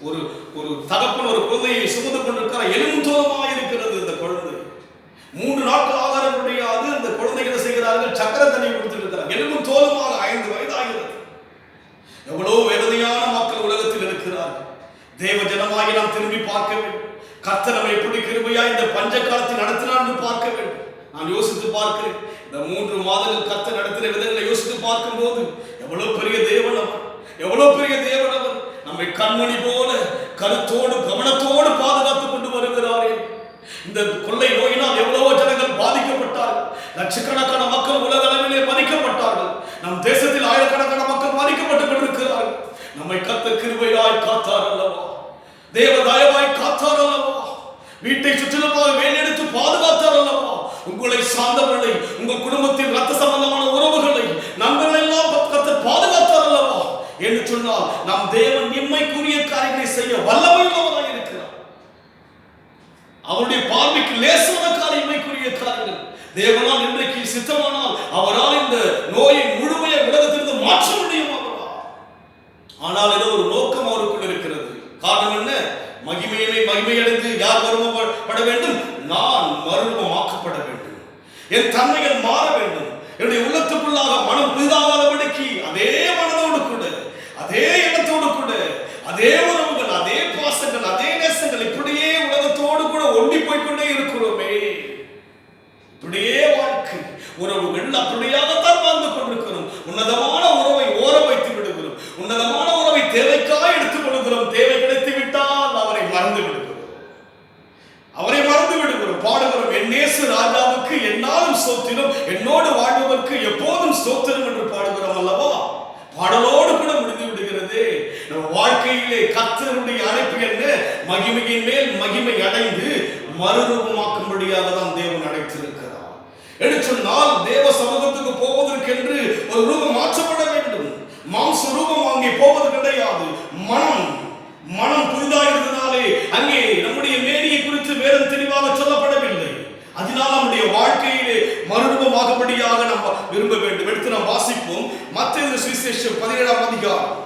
ஒரு ஒரு தகப்பன் ஒரு குழந்தையை சுமந்து கொண்டிருக்கிறார். எலும்புத்தோலமாக இருக்கிறது இந்த குழந்தை. 3 நாட்கள் ஆகாரம் கிடையாது. அந்த குழந்தைகளை செய்கிறார்கள், சக்கரை தண்ணி கொடுத்துட்டு இருக்கிறார். எலும்புத்தோலமாக 5 வயது ஆகிறது. எவ்வளவு வேதனையான மக்கள் உலகத்தில் இருக்கிறார்கள். தேவ ஜனமாகி நாம் திரும்பி பார்க்க வேண்டும். கர்த்தர் நம்மை எப்படி கிருபையா இந்த பஞ்ச காலத்தில் நடத்தினார் என்று பார்க்க வேண்டும். நான் யோசித்து பார்க்கிறேன். இந்த 3 மாதங்கள் கர்த்தர் நடத்தின விதங்களை யோசித்து பார்க்கும் போது எவ்வளவு பெரிய தேவன் அவர், எவ்வளவு பெரிய தேவன் அவர். நம்மை கண்மணி போல கருத்தோடு கவனத்தோடு பாதுகாத்துக் கொண்டு வருகிறாரே. இந்த கொள்ளை நோயினால் எவ்வளவோ ஜனங்கள் பாதிக்கப்பட்டார்கள். லட்சக்கணக்கான மக்கள் உலக அளவிலே மதிக்கப்பட்டார்கள். நம் தேசத்தில் ஆயிரக்கணக்கான மக்கள் பாதிக்கப்பட்டுக் கொண்டிருக்கிறார்கள். நம்மை கர்த்தர் கிருபையாய் காத்தார் அல்லவா, தேவ தயவாய் காத்தார் அல்லவா, வீட்டை சுற்றிலுமாக வேலெடுத்து பாதுகாத்தார் அல்லவா. உங்களை சார்ந்தவர்களை, உங்கள் குடும்பத்தில் ரத்த சம்பந்தமான உறவுகளை, நண்பர்கள் எல்லாம் கர்த்தர் பாதுகாத்தார் அல்லவா என்று சொன்னால் நம் தேவன் இம்மைக்குரிய காரியங்களை செய்ய வல்லமையுள்ளவராய் இருக்கிறார். அவருடைய பார்வைக்கு லேசான காரியம் இம்மைக்குரிய காரியங்கள். தேவனால் இன்றைக்கு சித்தமானால் அவரால் இந்த நோயை முழுமையாக உலகத்திலிருந்து மாற்ற முடியும் அவரால். ஆனால் ஏதோ ஒரு நோக்கம் அவருக்குள் இருக்கிறது. காரணம் என்ன? மகிமையடைந்து யார் மறுரூபப்பட வேண்டும்? நான் மறுரூபமாக்கப்பட வேண்டும். என் தன்மைகள் மாற வேண்டும். என்னுடைய உள்ளத்துக்குள்ளாக மனம் புதிதாகாதபடிக்கு அதே மனதோடு கூட, அதே இடத்தோடு கூட, அதே உறவுகள், அதே பாசங்கள், அதே நேசங்கள், இப்படியே உலகத்தோடு கூட ஒண்டி போய்கொண்டே இருக்கிறோமே. இப்படியே வாழ்க்கை உறவுகள் அப்படியாகத்தான் வாழ்ந்து கொண்டிருக்கிறோம். உன்னதமான உறவை ஓர வைத்து விடுகிறோம். உன்னதமான உறவை தேவைக்காக எடுத்துக் கொள்கிறோம். தேவை கிடைத்து விட்டால் அவரை மறந்து விடுகிறோம். அவரை மறந்து விடுகிறோம். பாடுகிறோம், என் நேசு ராஜாவுக்கு என்னாலும் ஸ்தோத்திரம், என்னோடு வாழ்வதற்கு எப்போதும் ஸ்தோத்திரம் என்று பாடுகிறோம் அல்லவா. பாடலோடு கூட முடிந்து விடுகிறது. நம்ம வாழ்க்கையிலே கர்த்தருடைய அழைப்பு என்ன? மகிமையின் மேல் மகிமை அடைந்து மறுரூபமாக்கும்படியாக தான் தேவன் அழைத்திருக்கிறார். என்று சொன்னால் தேவ சமூகத்துக்கு போவதற்கென்று ஒரு ரூபம் மாற்றப்பட வேண்டும். மாம்ச ரூபம் அங்கே போவது கிடையாது. மனம் புதிதாகிறதுனாலே அங்கே நம்முடைய மேனியை குறித்து வேறு தெளிவாக சொல்லப்படவில்லை. அதனால் நம்முடைய வாழ்க்கையிலே மறுரூபமாகும்படியாக நாம் விரும்ப வேண்டும். எடுத்து நாம் வாசிப்போம். மத்தேயு சுவிசேஷம் 17ஆம் அதிகாரம்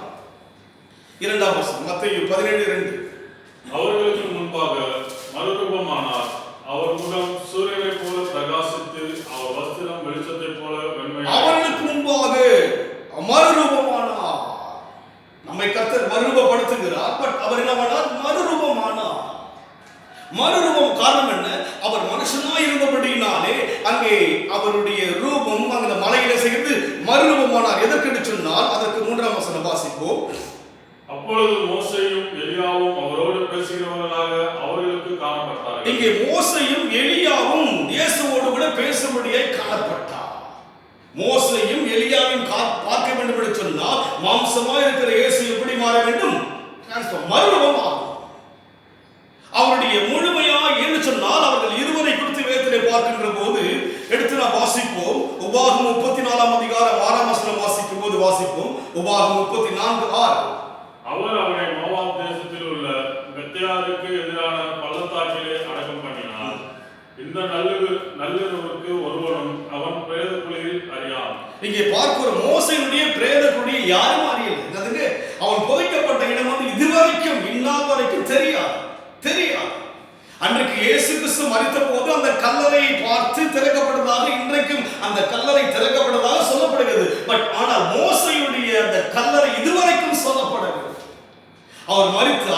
2ஆம் வசனம். மத்தேயு 17:2. அவர்களுக்கு முன்பாக மறுரூபமானார். அவர் முகம் சூரியனை போல பிரகாசித்து, அவர் வஸ்திரம் வெளிச்சத்தை போல வெண்மையானது. அவர்களுக்கு முன்பாக மறுரூபமானார். நம்மை கர்த்தர் மறுரூபப்படுத்துகிறார். பட் அவர் என்ன பண்ணார்? மறுரூபமானார். மறுரூபம் காரணம் என்ன? அவர் மனுஷனாய் இருந்தபடியினாலே அங்கே அவருடைய ரூபம் அந்த மலையில செய்து மறுரூபமானார். எதற்கு சொன்னால் அதற்கு 3ஆம் வசனம் வாசிப்போம். அப்பொழுது மோசேயும் எலியாவும் அவரோடு பேசுகிறவர்களாக அவர்களுக்கு காணப்பட்டார்கள். இங்கே மோசேயும் எலியாவும் இயேசுவோடு கூட பேசும்படியாய் காணப்பட்டார். மோசேயும் எலியாவையும் பார்க்க வேண்டும் என்று சொன்னால் மாம்சமாய் இருக்கிற இயேசு எப்படி மாற வேண்டும்? மறுரூபமாகும். அவருடைய முழுமையாய் என்று சொன்னால் அவர்கள் இருவரை குறித்து வேதத்திலே பார்க்கின்ற போது எடுத்து நாம் வாசிப்போம். உபாகமம் 34ஆம் அதிகாரம் 6ஆம் வசனம் வாசிக்கும் போது வாசிப்போம். உபாகமம் 34:6. அவர் அவனை மோவாப் தேசத்தில் உள்ள பெத்தேலுக்கு எதிரான பள்ளத்தாக்கிலே அடக்கம் பண்ணினார். இந்த நள்ளிரவுக்கு ஒருவனும் அவன் பிரேத குழியில் அறியான். இங்கே பார்க்கிற மோசேயுடைய பிரேத குழியை யாரும் அறியல. என்னதுங்க? அவன் புதைக்கப்பட்ட இடம் வந்து இதுவரைக்கும் இந்நாள் வரைக்கும் தெரியாது. அன்றைக்கு இயேசு கிறிஸ்து மரித்த போது அந்த கல்லறையை பார்த்து திறக்கப்பட்டதாக, இன்றைக்கும் அந்த கல்லறை திறக்கப்பட்டதாக சொல்லப்படுகிறது. பட் ஆனால் மோசேயுடைய அந்த கல்லறை இதுவரைக்கும் சொல்லப்படவில்லை. அவர் மரித்து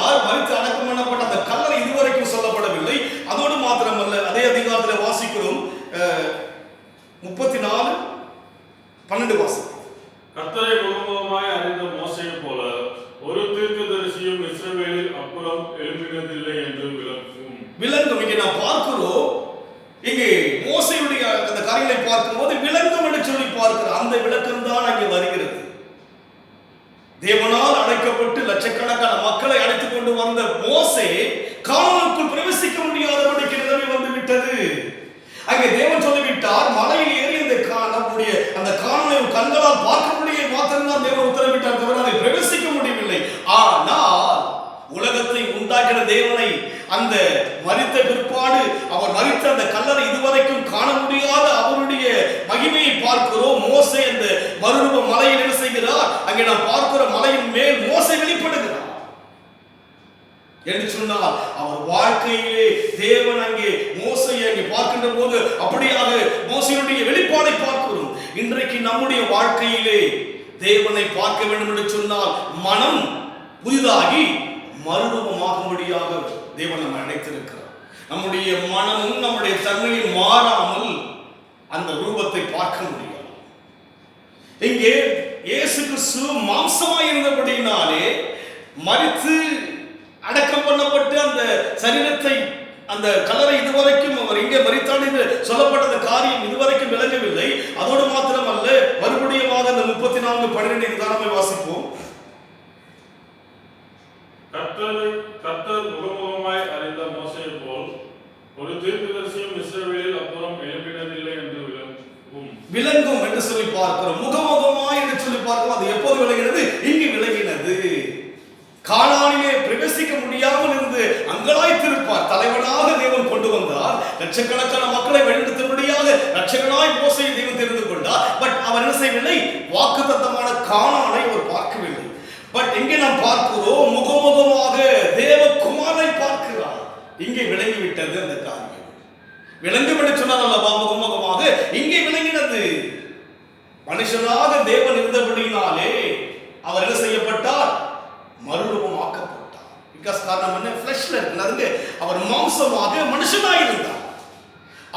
அடக்கம் பண்ணப்பட்ட அந்த கல்லறை இதுவரைக்கும் சொல்லப்படவில்லை. அதோடு மாத்திரமல்ல, அதே அதிகாரத்தில் வாசிக்கிறோம் 34:12 வாசிக்கிறோம். கர்த்தரை முகமுகமாய் அறிந்த மோசேயை போல ஒரு தீர்க்கதரிசியும் இஸ்ரவேலில் அப்புறம் எழும்பினதில்லை என்று விளங்கும். இங்கே நாம் பார்க்கிறோம். இங்கே மோசேயுடைய அந்த காரியங்களை பார்க்கும்போது விளங்கும் என்று சொல்லி பார்க்கிறோம். அந்த விளக்கம் தான் அங்கே வருகிறது. தேவனால் அழைக்கப்பட்டு லட்சக்கணக்கான மக்களை அழைத்துக் கொண்டு வந்த மோசே கானானுக்குள் பிரவேசிக்க முடியாதபடிக்கு நிலைமை வந்து விட்டது. அங்கே தேவன் சொல்லிவிட்டார், மலையில் ஏறி நம்முடைய அந்த கானானை கண்களால் பார்க்க முடிய மாத்திரம்தான் தேவன் உத்தரவிட்டார், தவிர அதை பிரவேசிக்க முடியவில்லை. ஆனால் உலகத்தை உண்டாக்கின தேவனை அந்த மரித்த பிற்பாடு அவர் மரித்த அந்த கல்லறை இதுவரைக்கும் காண முடியாத அவருடைய மகிமையை பார்க்கிறோம். மோசே அந்த மறுரூப மலையில் என்ன செய்கிறார்? அங்கே நாம் பார்க்கிற மலையின் மேல் மோசே வெளிப்படுகிறார் என்று சொன்னால் அவர் வாழ்க்கையிலே தேவன் அங்கே மோசையை அங்கே பார்க்கின்ற போது அப்படியாக மோசையுடைய வெளிப்பாடை பார்க்கிறோம். இன்றைக்கு நம்முடைய வாழ்க்கையிலே தேவனை பார்க்க வேண்டும் என்று சொன்னால் மனம் புதிதாகி மறுரூபமாகும்படியாக தேவன் நம்மை அழைத்திருக்கிறார். நம்முடைய மனமும் நம்முடைய தன்மையும் மாறாமல் அந்த ரூபத்தை பார்க்க முடியாது. இங்கே இயேசு கிறிஸ்து மாம்சமாய் இருந்தபடியினாலே மரித்து அடக்கம் பண்ணப்பட்டு அந்த சரீரத்தை அந்த கல்லறை இதுவரைக்கும் அவர் எங்கே மரித்தார் என்று சொல்லப்பட்ட காரியம் இதுவரைக்கும் விளங்கவில்லை. அதோடு மாத்திரமல்ல, மறுபடியும் அந்த 34:12 தானமை வாசிப்போம். கர்த்தர் முகமுகமாய் அறிந்த மோசேயை போல் ஒரு தீர்க்கதரிசியும் இஸ்ரவேலில் அப்புறம் எழுப்பினதில்லை என்று விளங்கும் என்று சொல்லி பார்க்கிறோம். முகமுகமாய் என்று சொல்லி பார்க்கிறோம். அது எப்போது விளங்கினது? இங்கு விளங்கினது. கானானிலே பிரவேசிக்க முடியாமல் இருந்து அங்கலாய்த்திருப்பார். தலைவனாக தேவன் கொண்டு வந்தார். லட்சக்கணக்கான மக்களை வழிநடத்தும்படியாக ரட்சகனாய் மோசேயை தேவன் தெரிந்து கொண்டார். பட் அவர் என்ன செய்யவில்லை? வாக்குத்தத்தமான கானானை அவர் பார்க்கவில்லை. பட் இங்கே நாம் பார்க்கிறோம், முகமுகமாக தேவகுமாரை பார்க்கிறார். இங்கே விளங்கிவிட்டது அந்த காரியம். விளங்கும் என்று சொன்னார் அல்லவா? முகமுகமாக இங்கே விளங்கினது. மனுஷனாக தேவன் இருந்தபடியினாலே அவர் என்ன செய்யப்பட்டார்? மறுரூபமாக்கப்பட்டார். பிகாஸ் காரணம் என்ன? ஃப்ளஷ்ல இருக்கிறது. அவர் மாம்சமாக மனுஷனாக இருந்தார்.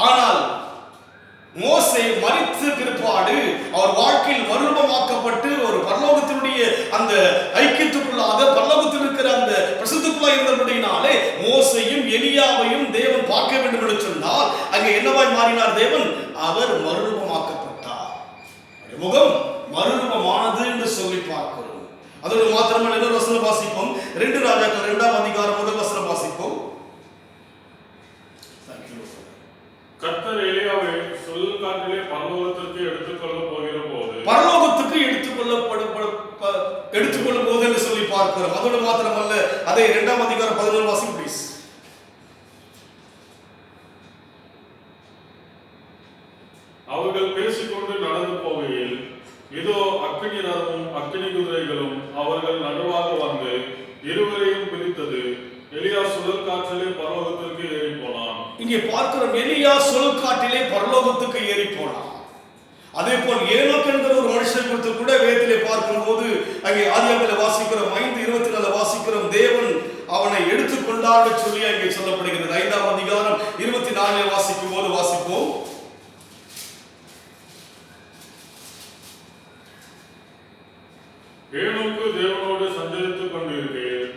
ஆனால் மோசே மரித்த பிற்பாடு அவர் வாழ்க்கையில் மறுரூபமாக்கப்பட்டு ஒரு பரலோகத்தினுடைய அந்த ஐக்கியத்துக்குள்ளாக பரலோகத்தில் இருக்கிற அந்த பிரசித்துக்குள்ளாக இருந்தபடினாலே மோசையும் எலியாவையும் தேவன் பார்க்க வேண்டும் என்று சொன்னால் அங்கே என்னவாய் மாறினார் தேவன்? அவர் மறுரூபமாக்கப்பட்டார். முகம் மறுரூபமானது என்று சொல்லி பார்க்கிறோம். அதோடு மாத்திரமல்ல, இன்னொரு வசனம் வாசிப்போம். 2 ராஜாக்கள் 2ஆம் அதிகாரம் 1 வசனம் வாசிப்போம். கர்த்தர் எலியாவை சுழற்காற்றிலே பரலோகத்திற்கு எடுத்துக்கொள்ளப் போகிற போது பரலோகத்துக்கு எடுத்துக்கொள்ளும் போது என்று சொல்லி பார்க்கிறோம். அதோடு மாத்திரமல்ல, அதே 2ஆம் அதிகாரம் 11 வாசிப்போம் ப்ளீஸ். அவர்கள் பேசிக்கொண்டு நடந்து போகையில் இதோ அக்கினி ரதமும் அக்கினி குதிரைகளும் அவர்கள் நடுவாக வந்து இருவரையும் பிரித்தது. எலியா சுழற்காற்றிலே பரலோகத்திற்கு ஏறி போனான். இங்கே பார்க்கிறோம், எலியா சுழற்காற்றிலே பரலோகத்துக்கு ஏறி போனான். அதே போல் ஏனோக் என்கிற ஒரு மனுஷனை குறித்து கூட வேதத்திலே பார்க்கும் போது அங்கே ஆதியாகமத்திலே வாசிக்கிறோம் 5:24 வாசிக்கிறோம், தேவன் அவனை எடுத்துக்கொண்டார் என்று சொல்லி அங்கே சொல்லப்படுகிறது. 5ஆம் அதிகாரம் 24 வாசிக்கும் போது வாசிப்போம். ஏனோக்கு தேவனோடு சஞ்சரித்துக் கொண்டிருக்கையில்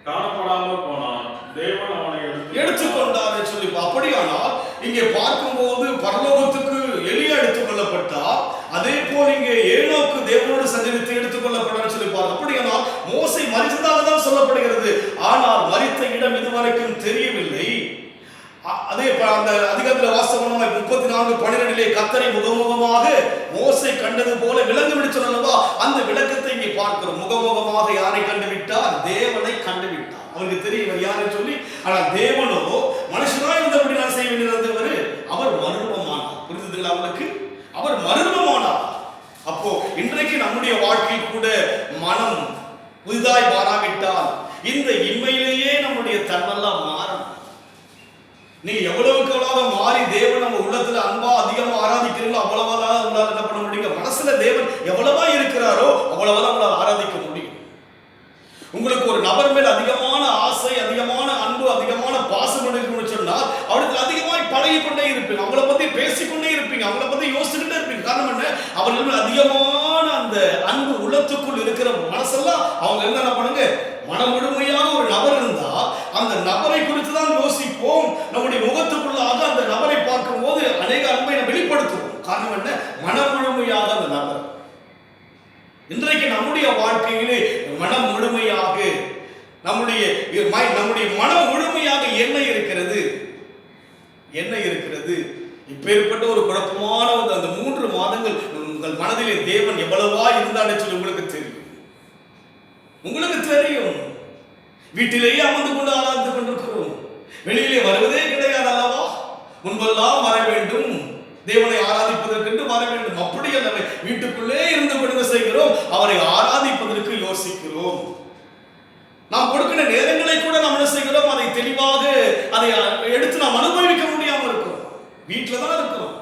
காணப்படாமல் போனான். தேவன் அவனை எடுத்துக்கொண்டார் என்று சொல்லி. அப்படியானால் இங்கே பார்க்கும்போது பரலோகத்துக்கு எலியா எடுத்துக் கொள்ளப்பட்டார். அதே போல் இங்கே ஏனோக்கு தேவனோடு சஞ்சரித்து எடுத்துக் கொள்ளப்பட்டார் சொல்லி பார்க்க. அப்படியானால் மோசே மரித்ததாக தான் சொல்லப்படுகிறது. ஆனால் மரித்த இடம் இதுவரைக்கும் தெரியவில்லை. அதே அந்த அதிகாரத்தில் வாசகமாக 34:12 கர்த்தரை முகமுகமாக மோசே கண்டது போல விளங்குவிட சொல்லவா? அந்த விளக்கத்தை இங்கே பார்க்கிறோம். முகமுகமாக யாரை கண்டுவிட்டார்? தேவனை கண்டுவிட்டார். அவருக்கு தெரியும் யாரை சொல்லி. ஆனால் தேவனோ மனுஷனாய் இருந்தபடி நான் செய்ய வேண்டியது அவர் மறுரூபமானார். புரிந்ததுங்களா அவளுக்கு? அவர் மறுரூபமானார். அப்போ இன்றைக்கு நம்முடைய வாழ்க்கையில் கூட மனம் புதிதாய் மாறாவிட்டால் இந்த இம்மையிலேயே நம்முடைய தன்னெல்லாம் மாறும். நீ எவ்வளவுக்கு எவ்வளவு மாறி தேவன் நம்ம உள்ளத்துல அன்பா அதிகமா ஆராதிக்கிறீங்களோ அவ்வளவுதான் உங்களால் என்ன பண்ண முடியும்? மனசுல தேவன் எவ்வளவா இருக்கிறாரோ அவ்வளவுதான் உங்களால் ஆராதிக்க முடியும். உங்களுக்கு ஒரு நபர் மேல் அதிகமான ஆசை, அதிகமான அன்பு, அதிகமான பாசம் இருக்குன்னு சொன்னால் அவருக்கு அதிகமாய் பழகி கொண்டே இருப்பீங்க. அவங்கள பத்தி பேசிக்கொண்டே இருப்பீங்க. அவங்கள பத்தி யோசிச்சுக்கிட்டே இருப்பீங்க. காரணம் என்ன? அவர்கள் அதிகமான அந்த அன்பு உள்ளத்துக்குள் இருக்கிற மனசெல்லாம் அவங்க என்ன பண்ணுங்க, மன முழுமையாக ஒரு நபர் இருந்தா அந்த நபரை குறித்து தான் யோசிப்போம். நம்முடைய முகத்துக்குள்ளாக அந்த நபரை பார்க்கும் போது அநேக அன்பை நம்ம வெளிப்படுத்துவோம். காரணம் என்ன? மன முழுமையாக அந்த நபர். இன்றைக்கு நம்முடைய வாழ்க்கையிலே மனம் முழுமையாக நம்முடைய மனம் முழுமையாக என்ன இருக்கிறது? என்ன இருக்கிறது? இப்பேற்பட்ட ஒரு குழப்பமான அந்த 3 மாதங்கள் உங்கள் மனதிலே தேவன் எவ்வளவா இருந்தான்னு சொல்லி உங்களுக்கு தெரியும். உங்களுக்கு தெரியும். வீட்டிலேயே அமர்ந்து கொண்டு ஆராய்ந்து கொண்டிருக்கிறோம். வெளியிலே வருவதே கிடையாது அல்லவா? முன்பெல்லாம் வர வேண்டும், தேவனை ஆராதிப்பதற்கு வர வேண்டும். அப்படி அல்ல, வீட்டுக்குள்ளே இருந்து கொண்டு செய்கிறோம், அவரை ஆராதிப்பதற்கு யோசிக்கிறோம். நாம் கொடுக்கிற நேரங்களை கூட நாம் என்ன செய்கிறோம், அதை தெளிவாக அதை எடுத்து நாம் அனுபவிக்க முடியாமல் இருக்கிறோம். வீட்டில் தான் இருக்கிறோம்,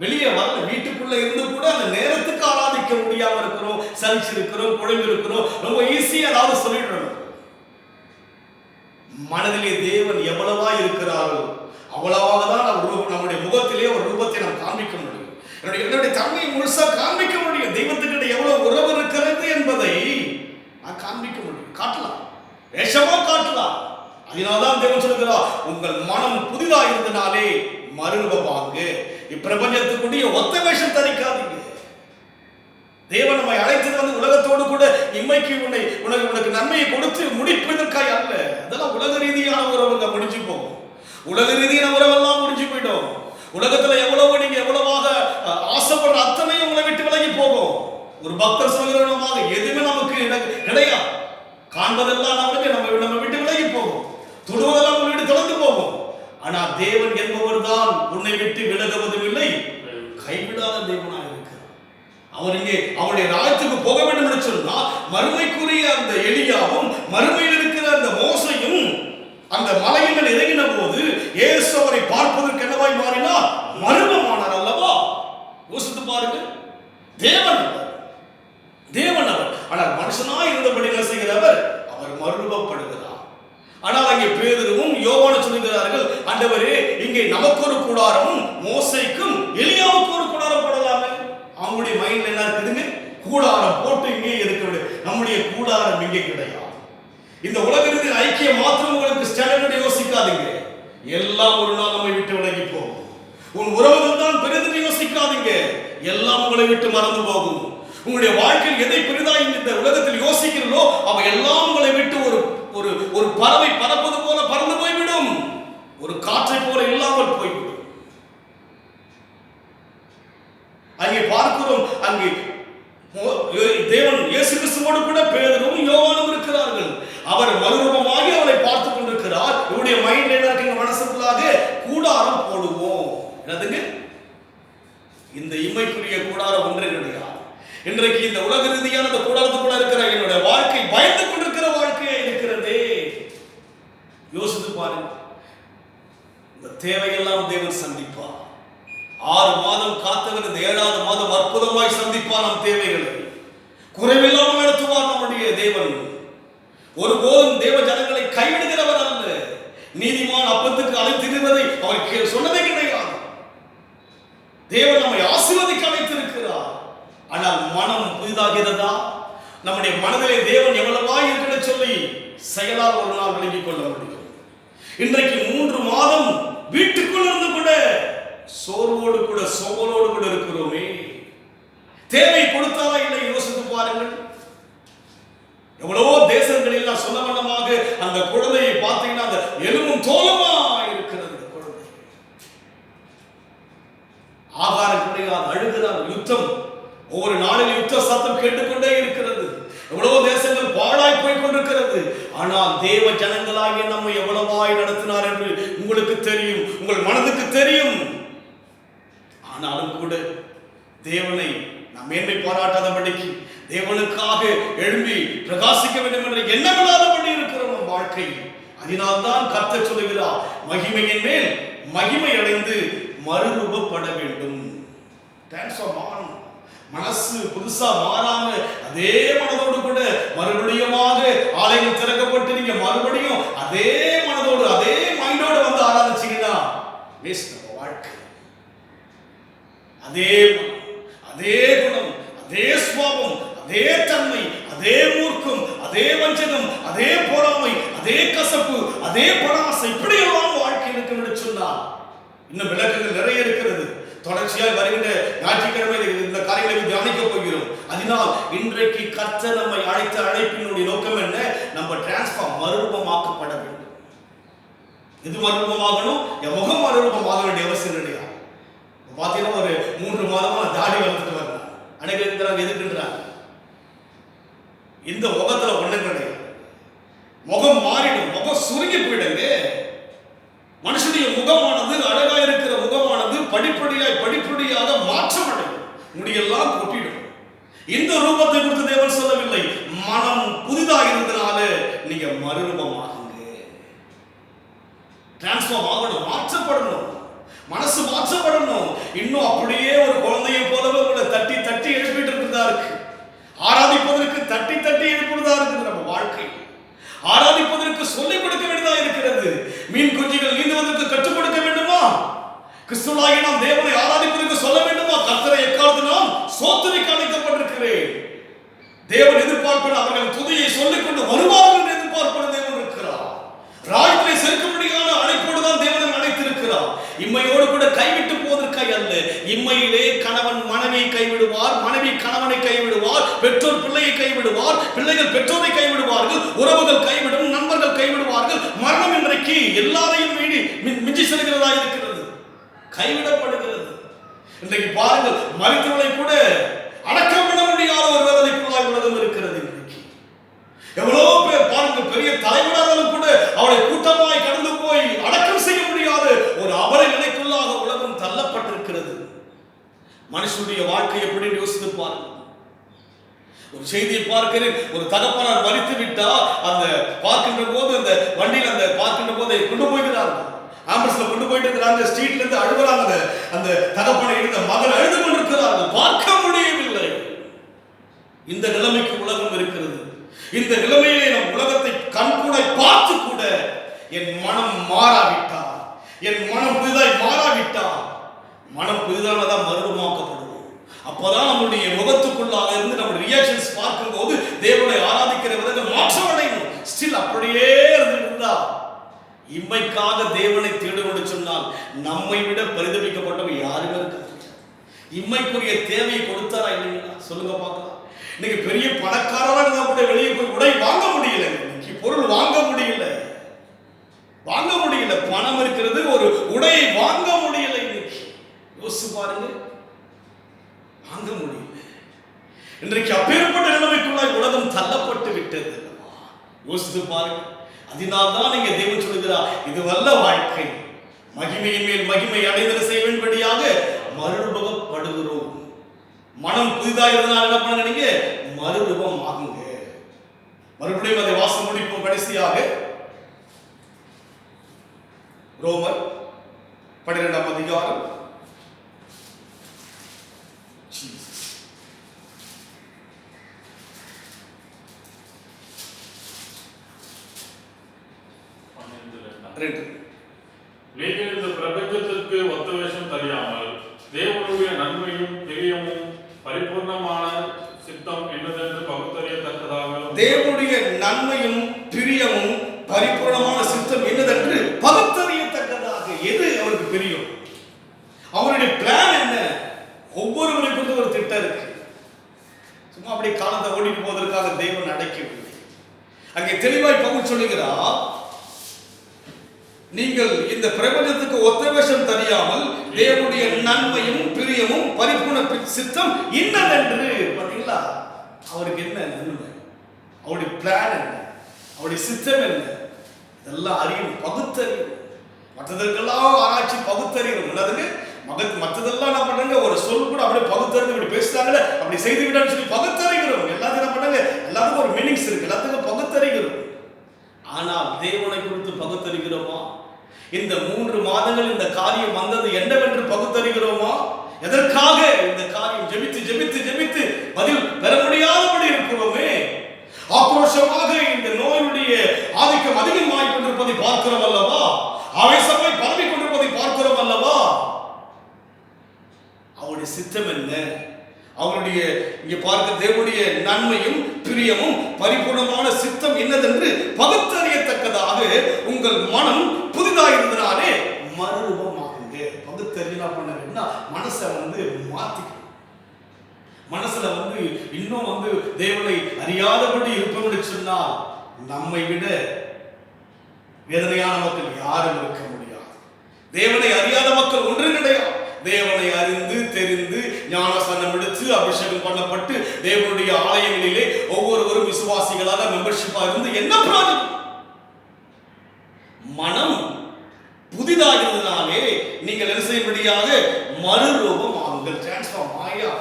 வெளியே வரல. வீட்டுக்குள்ள இருந்து கூட அந்த நேரத்துக்கு ஆராதிக்க முடியாம இருக்கிறோம், சலிச்சிருக்கிறோம், குழம்பிருக்கிறோம். ரொம்ப ஈஸியா ஏதாவது சொல்லிடுறோம். மனதிலே தேவன் எவ்வளவா இருக்கிறாரோ அவ்வளவாக தான் நம்முடைய முகத்திலே ஒரு ரூபத்தை நாம் காண்பிக்க முடியும். என்னுடைய தன்மையை முழுசா காண்பிக்க முடியும். தெய்வத்துக்கிட்ட எவ்வளவு உறவு இருக்கிறது என்பதை நான் காண்பிக்க முடியும், காட்டலாம், வேஷமா காட்டலாம். அதனால்தான் தேவன் சொல்கிறார், உங்கள் மனம் புதிதாக இருந்தனாலே மறுரூபமாக இப்பிரபஞ்சத்துக்குரிய ஒத்த வேஷம் தரிக்காதீங்க. தேவன் நம்மை அழைத்தது வந்து உலகத்தோடு கூட இம்மைக்கு உனக்கு நன்மையை கொடுத்து முடிப்பதற்காக அல்ல. அதெல்லாம் உலக ரீதியான உறவுங்க முடிஞ்சு போகும். உலக ரீதியான உறவெல்லாம் முடிஞ்சு போயிடும். உலகத்துல எவ்வளவு நீங்க எவ்வளவாக ஆசைப்படுற அத்தனையும் உங்களை விட்டு விலகி போகும். ஒரு பக்தர் சொல்கிறவனமாக எதுவுமே நமக்கு கிடையாது. காண்பதெல்லாம் நம்ம விட்டு விலகி போகும். தொடுவதெல்லாம் உங்களை விட்டு தொடர்ந்து போகும். ஆனா தேவன் என்பவர் தான் உன்னை விட்டு விலகுவதும் இல்லை, கைவிடாத தேவனாக இருக்கிறார். அவர் இங்கே அவருடைய ராஜ்யத்துக்கு போக வேண்டும் என்று சொன்னால் மறுமைக்குரிய அந்த எலியாவும் மறுமையில் இருக்கிற அந்த மோசையும் அந்த மலையில் இறங்கின போது இயேசு அவரை பார்ப்பதற்கு என்னவாய் மாறினார்? மர்மமானார் அல்லவா? யோசித்து பாருங்க. தேவன் அவர். ஆனால் மனுஷனாய் இருந்தபடி என்ன செய்கிறவர்? அவர் மறுரூபப்படுகிறார். ஆனால் அங்கே பேதுருவும் யோவானும் சொல்லுகிறார்கள், ஆண்டவரே, இங்கே நமக்கு ஒரு கூடாரமும் மோசைக்கும் எலியாவுக்கு ஒரு கூடாரம் போடலாமே. அவங்களுடைய மைண்ட்ல என்ன இருக்குதுங்க? கூடாரம் போட்டு இங்கே இருக்கிறது. நம்முடைய கூடாரம் இங்கே கிடையாது. இந்த உலகத்தில் ஐக்கியம் மாத்திரம் உங்களுக்கு ஸ்டாண்டர்ட் யோசிக்காதீங்க. எல்லாம் ஒரு நாள் நம்மை விட்டு விலகி போகும். உன் உறவுகள் தான் பெரிது யோசிக்காதீங்க, எல்லாம் உங்களை விட்டு மறந்து போகும். உங்களுடைய வாழ்க்கையில் எதை பெரிதாய் இந்த உலகத்தில் யோசிக்கிறீர்களோ அவை எல்லாம் உங்களை விட்டு ஒரு பறவை பறப்பது போல பறந்து போய்விடும். ஒரு காற்றை போல இல்லாமல் போய்விடும். அங்கே பார்க்கிறோம், அங்கே தேவன் இயேசு கிறிஸ்துவோடு கூட பேதுருவும் யோவானும் இருக்கிறார்கள். அவர் மறுரூபமாகி அவரை பார்த்துக் கொண்டிருக்கிறார். இவருடைய மைண்ட்ல என்ன இருக்கு? மனசுக்குள்ளாக கூடாரம் போடுவோம். என்னதுங்க? இந்த இம்மைக்குரிய கூடாரம் ஒன்றே கிடையாது. இன்றைக்கு இந்த உலக ரீதியான இந்த கூடாரத்துக்குள்ள இருக்கிற என்னுடைய வாழ்க்கை பயந்து கொண்டிருக்கிற வாழ்க்கையா இருக்கிறது. யோசித்து பாருங்க. இந்த தேவையெல்லாம் தேவன் சந்திப்பார். 6 மாதம் காத்தவர் இந்த 7வது மாதம் அற்புதமாய் சந்திப்பார் நம் தேவைகளை. குறைவில்லாமல் நடத்துவார் நம்முடைய தேவன். ஒருபோதும் தேவ ஜனங்களை கைவிடுகிறவர் அல்ல. நீதிமான் அப்பத்துக்கு அழைத்திருந்ததை அவர் சொன்னதே கிடையாது. தேவன் நம்மை ஆசீர்வதிக்க அழைத்திருக்கிறார். ஆனால் மனம் புதிதாகிறதா? நம்முடைய மனதிலே தேவன் எவ்வளவாய் இருக்கிற சொல்லி செயலால் ஒரு நாள் விளங்கிக் கொள்ள முடியும். இன்றைக்கு 3 மாதம் வீட்டுக்குள் இருந்து கூட சோர்வோடு கூட சோம்பலோடு கூட இருக்கிறோமே. தேவை கொடுத்தாரா இல்லை? யோசித்து பாருங்கள். எவ்வளவோ தேசங்களில் நான் சொன்ன வண்ணமாக அந்த குழந்தையை பார்த்தீங்கன்னா அந்த எலும்பும் தோலுமா இருக்கிறது. குழந்தை ஆகாரம் கிடையாது, அழுகிறார். யுத்தம், ஒவ்வொரு நாளில் யுத்த சத்தம் கேட்டுக்கொண்டே இருக்கிறது. எவ்வளவோ தேசங்கள் பாழாய் போய் கொண்டிருக்கிறது. ஆனால் தேவ ஜனங்களாகிய நம்மை எவ்வளவாய் நடத்தினார் என்று உங்களுக்கு தெரியும், உங்கள் மனதுக்கு தெரியும். ஆனாலும் கூட தேவனை நாம் மேன்மை பாராட்டாதபடிக்கு, தேவனுக்காக எழும்பி பிரகாசிக்க வேண்டும் என்ற எண்ணமில்லாதபடி இருக்கிறோம் நம் வாழ்க்கையில். அதனால்தான் கர்த்தர் சொல்லுகிறார், மகிமையின் மேல் மகிமை அடைந்து மறுரூபப்பட வேண்டும். மனசு புதுசா மாறாம அதே மனதோடு கூட மறுபடியும் ஆலயம் திறக்கப்பட்டு நீங்க மறுபடியும் அதே மனதோடு அதே மைண்டோடு வந்து ஆராதிச்சீங்கன்னா வேஸ்ட் நம்ம வாழ்க்கை. அதே அதே குணம், அதே சுபாவம், அதே தன்மை, அதே மூர்க்கம், அதே வஞ்சகம், அதே பொறாமை, அதே கசப்பு, அதே பராசை, இப்படி எல்லாம் வாழ்க்கை இருக்கு சொன்னா இன்னும் விளக்கங்கள் நிறைய இருக்கிறது. தொடர்ச்சியாக வருகின்ற ஞாயிற்றுக்கிழமை இந்த காரியங்களை தியானிக்க போகிறோம். அதனால் இன்றைக்கு கர்த்தர் நம்மை அழைத்த அழைப்பினுடைய நோக்கம் என்ன? நம்ம டிரான்ஸ்ஃபார்ம், மறுரூபமாக்கப்பட வேண்டும். எது மறுரூபமாகணும்? என் முகம் மறுரூபமாக வேண்டிய அவசியம் கிடையாது. பார்த்தீங்கன்னா ஒரு 3 மாதமா தாடி வளர்த்துட்டு வரேன். அன்னைக்கு இருக்கிறாங்க, எதுக்குன்றாங்க. இந்த முகத்துல ஒண்ணும் கிடையாது. முகம் மாறிடும், முகம் சுருங்கி போயிடுங்க. மனுஷனுடைய முகமானது, அழகா இருக்கிற முகமானது படிப்படியாக மாற்றமடையும், முடியெல்லாம் கொட்டிடும். இந்த ரூபத்தை குறித்து தேவன் சொல்லவில்லை. மனம் புதிதாக இருந்தனால நீங்க மறுரூபமாகுங்க, டிரான்ஸ்ஃபார்ம் ஆகணும், மாற்றப்படணும், மனசு மாற்றப்படணும். இன்னும் அப்படியே ஒரு குழந்தையை போலவே உங்களை தட்டி தட்டி எழுப்பிட்டு இருக்கிறதா இருக்கு. ஆராதிப்பதற்கு தட்டி தட்டி எழுப்புறதா இருக்குது நம்ம வாழ்க்கை. ஆராதிப்பதற்கு சொல்லிக் கொடுக்க வேண்டியதா இருக்கிறது. மீன் குஞ்சுகள் நீந்துவதற்கு கற்றுக் கொடுக்க வேண்டுமா? கிறிஸ்துவாகிய நாம் தேவனை ஆராதிப்பதற்கு சொல்ல வேண்டுமா? கர்த்தரை எக்காலத்து நாம் சோதனைக்கு அழைக்கப்பட்டிருக்கிறேன். தேவன் எதிர்பார்ப்பது அவர்கள் துதியை சொல்லிக் கொண்டு வருவார்கள் என்று எதிர்பார்ப்பது தேவன் இருக்கிறார். ராஜ்யத்தை சேர்க்கும்படியான அழைப்போடு தான் தேவனை அழைத்திருக்கிறார். இம்மையோடு கூட கைவிட்டு போவதற்காக அல்ல. இம்மையிலே கணவன் மனைவியை கைவிடுவார், மனைவி கணவனை கைவிடுவார், பெற்றோர் பிள்ளையை கைவிடுவார், பிள்ளைகள் பெற்றோரை கைவிடுவார்கள், உறவுகள் கைவிடும், நண்பர்கள் கைவிடுவார்கள். மரணம் இன்றைக்கு எல்லாரையும் மிஞ்சி செல்கிறதா இருக்கிறது, கைவிடப்படுகிறது. இன்றைக்கு பாருங்கள், மருத்துவரை கூட அடக்கம் பண்ண முடியாத ஒரு வேதனைக்குள்ளாய் உலகம் இருக்கிறது. இன்றைக்கு எவ்வளவு பேர் பாருங்கள், பெரிய தலைவராலும் கூட அவளை கூட்டமாய் கடந்து போய் அடக்கம் செய்ய முடியாத ஒரு அபலை நிலைக்குள்ளாக உலகம் தள்ளப்பட்டிருக்கிறது. மனுஷனுடைய வாழ்க்கை எப்படி யோசித்து பாருங்கள். ஒரு செய்தியை பார்க்கிறேன், ஒரு தகப்பனார் மரித்து விட்டா அந்த பார்க்கின்ற போது, அந்த வண்டியில் அந்த பார்க்கின்ற போது கொண்டு போய்கிறார்கள், ஆம்புலன்ஸ்ல கொண்டு போயிட்டு இருக்கிறாங்க, ஸ்ட்ரீட்ல இருந்து அழுகுறாங்க. அந்த தகப்பனை இருந்த மகன் அழுது கொண்டிருக்கிறார்கள், பார்க்க முடியவில்லை. இந்த நிலைமைக்கு உலகம் இருக்கிறது. இந்த நிலைமையிலே நம் உலகத்தை கண்கூட பார்த்து கூட என் மனம் மாறாவிட்டா, என் மனம் புதிதாய் மாறாவிட்டா, மனம் புதிதானதான் மறுரூபமாக்கப்படுவோம். அப்பதான் நம்முடைய முகத்துக்குள்ளாக இருந்து நம்முடைய ரியாக்ஷன்ஸ் பார்க்கும் போது தேவனை ஆராதிக்கிற விதங்கள் மாற்றம் அடையும். ஸ்டில் அப்படியே இருந்தா இம்மைக்காக தேவனை தேடுவது சொன்னால் நம்மை விட பரிதபிக்கப்பட்டவை யாருமே இருக்காது. இம்மைக்குரிய தேவையை கொடுத்தாரா இல்லைங்களா? சொல்லுங்க பார்க்கலாம். இன்னைக்கு பெரிய பணக்காரராக இருந்தா கூட வெளியே போய் உடை வாங்க முடியல, இன்னைக்கு பொருள் வாங்க முடியல, பணம் இருக்கிறது, ஒரு உடையை வாங்க முடியல. இன்னைக்கு யோசிச்சு பாருங்க, வாங்க முடியல. இன்றைக்கு அப்பேற்பட்ட நிலைமைக்குள்ளாய் உலகம் தள்ளப்பட்டு விட்டது. யோசித்து பாருங்க. அதனால்தான் நீங்க தேவன் சொல்லுகிறார், இது வல்ல வாழ்க்கை, மகிமையின் மேல் மகிமை அடைதல் செய்ய வேண்டியபடியாக மறுரூபப்படுகிறோம். மனம் புதிதாக இருந்தால் என்ன பண்ணுங்க, நீங்க மறுரூபம் ஆகுங்க. மறுபடியும் அதை வாசம் முடிப்போம். கடைசியாக ரோமர் 12ஆம் அதிகாரம். நீங்கள் இந்த பிரபஞ்சத்திற்கு ஒத்த வேஷம் தெரியாமல் தேவனுடைய நன்மையும் பிரியமும் பரிபூர்ணமான சித்தம் என்னதென்று பகுத்தறியத்தக்கதாக, தேவனுடைய நன்மையும் பிரியமும் பரிபூர்ணமான சித்தம் என்னதென்று பகுத்தறியத்தக்கதாக. எது அவருக்கு பிரியம்? அவருடைய பிளான் என்ன? ஒவ்வொருவருக்கும் ஒரு திட்டம் இருக்கு. சும்மா அப்படி காலத்தை ஓடிட்டு போவதற்காக தேவன் அடைக்கவில்லை. அங்கே தெளிவாய் பவுல் சொல்லுகிறார், நீங்கள் இந்த பிரபஞ்சத்துக்கு ஒத்த வேஷம் தெரியாமல் தேவனுடைய நன்மையும் பிரியமும் பரிபூர்ண சித்தம் இன்னதென்று. பாத்தீங்களா, அவருக்கு என்ன நன்மை, அவருடைய பிளான் என்ன, அவருடைய சித்தம் என்ன, இதெல்லாம் அறியும், பகுத்தறியும். மற்றதற்கெல்லாம் ஆராய்ச்சி பகுத்தறியும் உள்ளதுக்கு மற்றதெல்லாம் என்ன பண்றாங்க, ஒரு சொல் கூட அப்படியே பகுத்தறிந்து இப்படி பேசுறாங்களே, அப்படி செய்து விடான்னு சொல்லி பகுத்தறிகிறோம். எல்லாத்துக்கும் என்ன பண்ணாங்க, எல்லாத்துக்கும் ஒரு மீனிங்ஸ் இருக்கு, எல்லாத்துக்கும் பகுத்தறிகிறோம். ஆனால் தேவனை குறித்து பகுத்தறிகிறோமா? இந்த 3 மாதங்கள் இந்த காரியம் வந்தது என்னவென்று பகுத்தறிகிறோமா? எதற்காக இந்த காரியம்? ஜெபித்து ஜெபித்து ஜெபித்து பதில் பெற முடியாதபடி இருக்கிறோமே. ஆக்ரோஷமாக இந்த நோயுடைய ஆதிக்கம் அதிகமாகிக் கொண்டிருப்பதை பார்க்கிறோம் அல்லவா? ஆவேசமாய் பரவி கொண்டிருப்பதை பார்க்கிறோம் அல்லவா? அவருடைய சித்தம் என்ன? அவருடைய இங்கே பார்க்க தேவனுடைய நன்மையும் பிரியமும் பரிபூர்ணமான சித்தம் என்னதென்று பகுத்தறியத்தக்கதாக உங்கள் மனம் புதிதாக இருந்தனாலே மறுரூபமாகுங்க. பகுத்தறிய பண்ண மனசை மாத்திக்கணும். மனசுல இன்னும் தேவனை அறியாதபடி இருப்போம்னு சொன்னால் நம்மை விட வேதனையான மக்கள் யாரும் இருக்க முடியாது. தேவனை அறியாத மக்கள் ஒன்றும் கிடையாது. தேவனை அறிந்து தெரிந்து ஞானஸ்நானம் எடுத்து அபிஷேகம் பண்ணப்பட்டு தேவனுடைய ஆலயங்களிலே ஒவ்வொருவரும் விசுவாசிகளாக மெம்பர்ஷிப்பா இருந்து என்ன பிரயோஜனம்? மனம் புதிதாகிறதுனாலே நீங்கள் என்ன செய்யும்படியாக மறுரூபம் ஆகுங்கள். டிரான்ஸ்ஃபார்ம் ஆயா.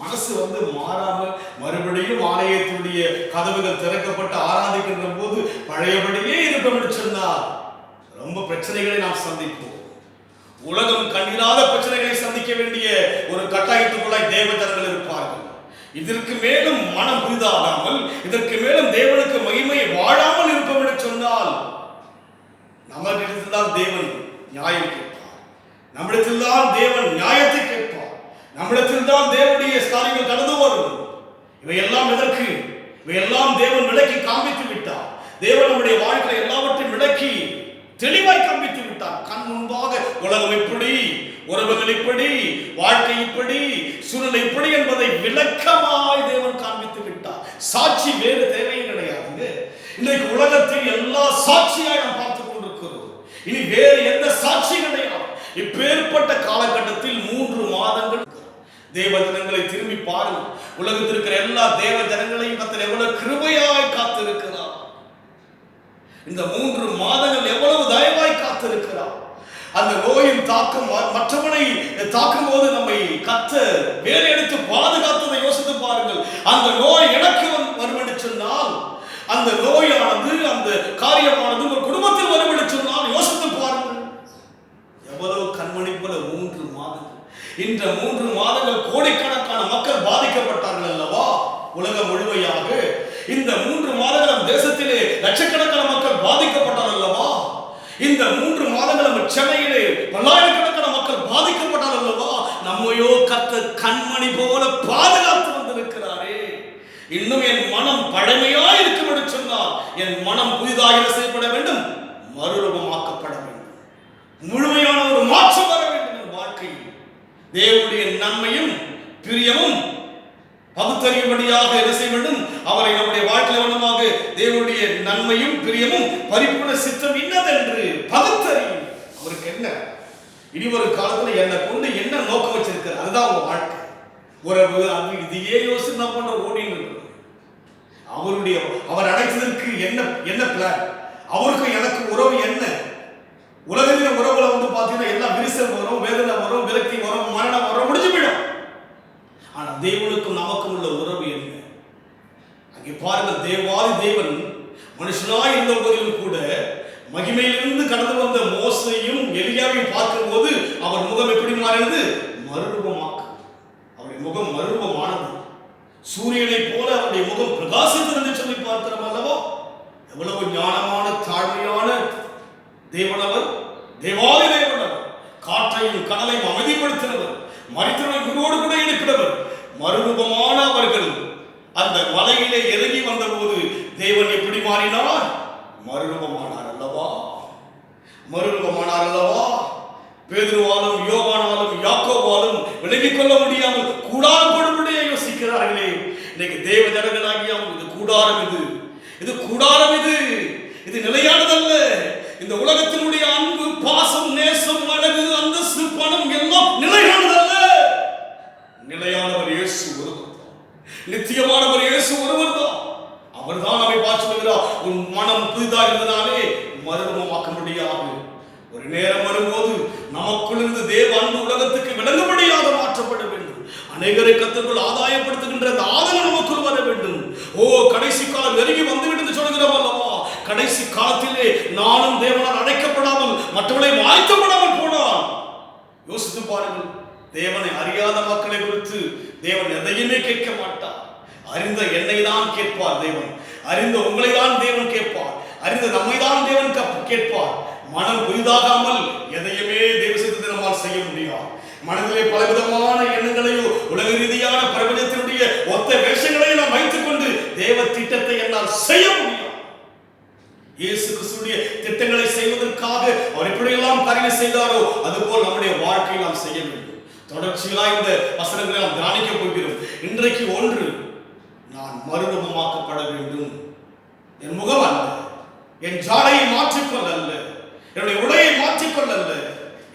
மனசு மாறாமல் மறுபடியும் ஆலயத்துடைய கதவுகள் திறக்கப்பட்டு ஆராதிக்கின்ற போது பழையபடியே இருக்கும் என்று சொன்னால் ரொம்ப பிரச்சனைகளை நாம் சந்திப்போம். உலகம் கண்டிராத பிரச்சனைகளை சந்திக்க வேண்டிய ஒரு கட்டாயத்துக்குள்ளாய் தேவஜனங்கள் இருப்பார்கள். இதற்கு மேலும் மனம் புதிதாகாமல், இதற்கு மேலும் தேவனுக்கு மகிமை வாழாமல் இருப்போம் என்று சொன்னால் நம்மிடத்தில்தான் தேவன் நியாயம் கேட்பார். நம்மிடத்தில்தான் தேவன் நியாயத்தை கேட்பார். நம்மிடத்தில்தான் தேவனுடைய காரியங்கள் கடந்து வரும். இவையெல்லாம் எதற்கு? இவையெல்லாம் தேவன் விளக்கி காண்பித்து விட்டார். தேவன் நம்முடைய வாழ்க்கை எல்லாவற்றையும் விளக்கி தெளிவாய் காண்பித்து விட்டார். கண் முன்பாக உலகம் இப்படி, உறவுகள் இப்படி, வாழ்க்கை இப்படி, சூழ்நிலை இப்படி என்பதை விளக்கமாய் தேவன் காண்பித்து விட்டார். சாட்சி வேறு தேவையும் கிடையாது. இன்னைக்கு உலகத்தில் எல்லா சாட்சியாய் நாம் பார்த்துக் கொண்டிருக்கிறோம். இனி வேறு எந்த சாட்சி கிடையாது. இப்பேற்பட்ட காலகட்டத்தில் 3 மாதங்கள் தேவ ஜனங்களை திரும்பி பாருங்கள். உலகத்தில் இருக்கிற எல்லா தேவ ஜனங்களையும் கர்த்தர் எவ்வளவு கிருபையாய் காத்திருக்கிறார். இந்த 3 மாதங்கள் எவ்வளவு தயவாய் காத்திருக்கிறார். அந்த நோயின் தாக்கம் மற்றவனை தாக்கும் போது நம்மை கர்த்தர் வேலை எடுத்து பாதுகாத்ததை யோசித்து பாருங்கள். அந்த நோய் எனக்கு வரும் என்று சொன்னால், அந்த நோயானது, அந்த காரியமானது ஒரு குடும்பத்தில் வரும் என்று சொன்னால் யோசித்து பாருங்கள். எவ்வளவு கண்மணி போல 3 மாதங்கள். இந்த 3 மாதங்கள் கோடிக்கணக்கான மக்கள் பாதிக்கப்பட்டார்கள் அல்லவா உலகம் முழுமையாக. இந்த 3 மாதங்கள் நம் தேசத்திலே லட்சக்கணக்கான மக்கள் பாதிக்கப்பட்டார்கள் அல்லவா. இந்த 3 மாதங்கள் நம்ம சென்னையிலே பல்லாயிரக்கணக்கான மக்கள் பாதிக்கப்பட்டார்கள் அல்லவா. நம்மையோ கர்த்தர் கண்மணி போல பாதுகாத்து வந்திருக்கிறாரே. இன்னும் என் மனம் பழமையாய் இருக்கும் என்று சொன்னால் என் மனம் புதிதாக செய்யப்பட வேண்டும், மறுரூபமாக்கப்பட வேண்டும், முழுமையான ஒரு மாற்றம் வர வேண்டும். என் வாழ்க்கையில் தேவனுடைய நன்மையும் பிரியமும் பகுத்தறியும்படியாக என்ன செய்ய வேண்டும்? அவரை நம்முடைய வாழ்க்கையில் வண்ணமாக தேவனுடைய நன்மையும் பிரியமும் பரிபூர்ண சித்தம் இன்னதென்று பகுத்தறியும். அவருக்கு என்ன இனி ஒரு காலத்துல என்னை கொண்டு என்ன நோக்கம் வச்சிருக்காரு, அதுதான் உங்க வாழ்க்கை. உறவு அது இதையே யோசிச்சு நான் பண்ற ஓடின்னு இருக்கு. அவர் அடைத்ததற்கு என்ன பிளான்? அவருக்கு எனக்கு உறவு என்ன? உலகத்தில உறவுல பாத்தீங்கன்னா எல்லாம் விரிசல் வரும், வேதனை வரும், விரக்தி வரும், மரணம் வரும், முடிஞ்சு போயிடும். ஆனா தேவனுக்கும் நமக்கும் உள்ள உறவு என்ன? அங்கே பாருங்கள், தேவாதி தேவன் மனுஷனாய் இருந்த போதிலும் கூட மகிமையிலிருந்து கடந்து வந்த மோசையும் எலியாவையும் பார்க்கும் போது அவர் முகம் எப்படி மாறினது? மறுரூபமாக்கு. அவருடைய முகம் மறுரூபமானது. சூரியனை போல அவருடைய முகம் பிரகாசித்தது என்று சொல்லி பார்க்கிறோம் அல்லவா. எவ்வளவு ஞானமான தாழ்மையான தேவனவர், தேவாதி தேவனவர். காற்றையும் கடலையும் அமைதிப்படுத்தினவர், மரித்தவரை குருவோடு கூட எழுப்பினவர். மறுரூபமான அவர்கள் அந்த மலையிலே இறங்கி வந்த போது தேவன் எப்படி மாறினார்? மறுரூபமானார் அல்லவா. மறுரூபமானார் அல்லவா. பேதுருவாலும் யோவானாலும் யாக்கோபாலும் விலகிக் கொள்ள முடியாமல் கூடாரம் போடும்படியே யோசிக்கிறார்களே. இன்னைக்கு தேவ ஜனங்களாகிய இது கூடாரம், இது கூடாரம், இது நிலையானதல்ல. இந்த உலகத்தினுடைய அன்பு, பாசம், நேசம், அழகு, அந்தஸ்து, பணம் எல்லாம் நிலையானதல்ல. நிலையானவர் இயேசு ஒருவர் தான். நித்தியமானவர் இயேசு ஒருவர் தான். அவர் தான் நம்மை பார்த்து சொல்கிறார், உன் மனம் புதிதாக இருந்ததாலே மறுரூபமாக்க முடியாது. ஒரு நேரம் வரும்போது நமக்குள்ளிருந்து தேவ அன்பு உலகத்துக்கு விளங்கும்படியாக மாற்றப்பட வேண்டும். அநேகரை கர்த்தருக்குள் ஆதாயப்படுத்துகின்ற அந்த ஆதரவு நமக்குள் வர வேண்டும். கடைசி காலம் நெருங்கி வந்துவிட்டு சொல்கிறோம் அல்லவா. கடைசி காலத்திலே நானும் தேவனால் அழைக்கப்படாமல் மற்றவர்களை ஆயத்தப்படாமல் போனான். யோசித்து பாருங்கள். தேவனை அறியாத மக்களை குறித்து தேவன் எதையுமே கேட்க மாட்டார். அறிந்த என்னை தான் கேட்பார் தேவன். அறிந்த உங்களை தான் தேவன் கேட்பார். அறிந்த நம்மை தான் தேவன் கேட்பார். மனம் புதிதாகாமல் எதையுமே தேவ சித்தத்தை நம்மால் செய்ய முடியாது. மனதிலே பலவிதமான எண்ணங்களையோ உலக ரீதியான பிரபஞ்சத்தினுடைய ஒத்த வேஷங்களையும் நாம் வைத்துக் கொண்டு தேவ திட்டத்தை என்னால் செய்ய முடியும். இயேசு கிறிஸ்துவின் திட்டங்களை செய்வதற்காக அவர் எப்படியெல்லாம் காரியம் செய்தாரோ அதுபோல் நம்முடைய வாழ்க்கையை நாம் செய்ய வேண்டும். தொடர்ச்சியாக இந்த வசனங்களை நாம் தியானிக்க போகிறோம். இன்றைக்கு ஒன்று, நான் மறுரூபமாக்கப்பட வேண்டும். என் முகம் அல்ல, என் ஜாடையை மாற்றிக்கொள்ள அல்ல, என்னுடைய உடையை மாற்றிக்கொள்ள அல்ல,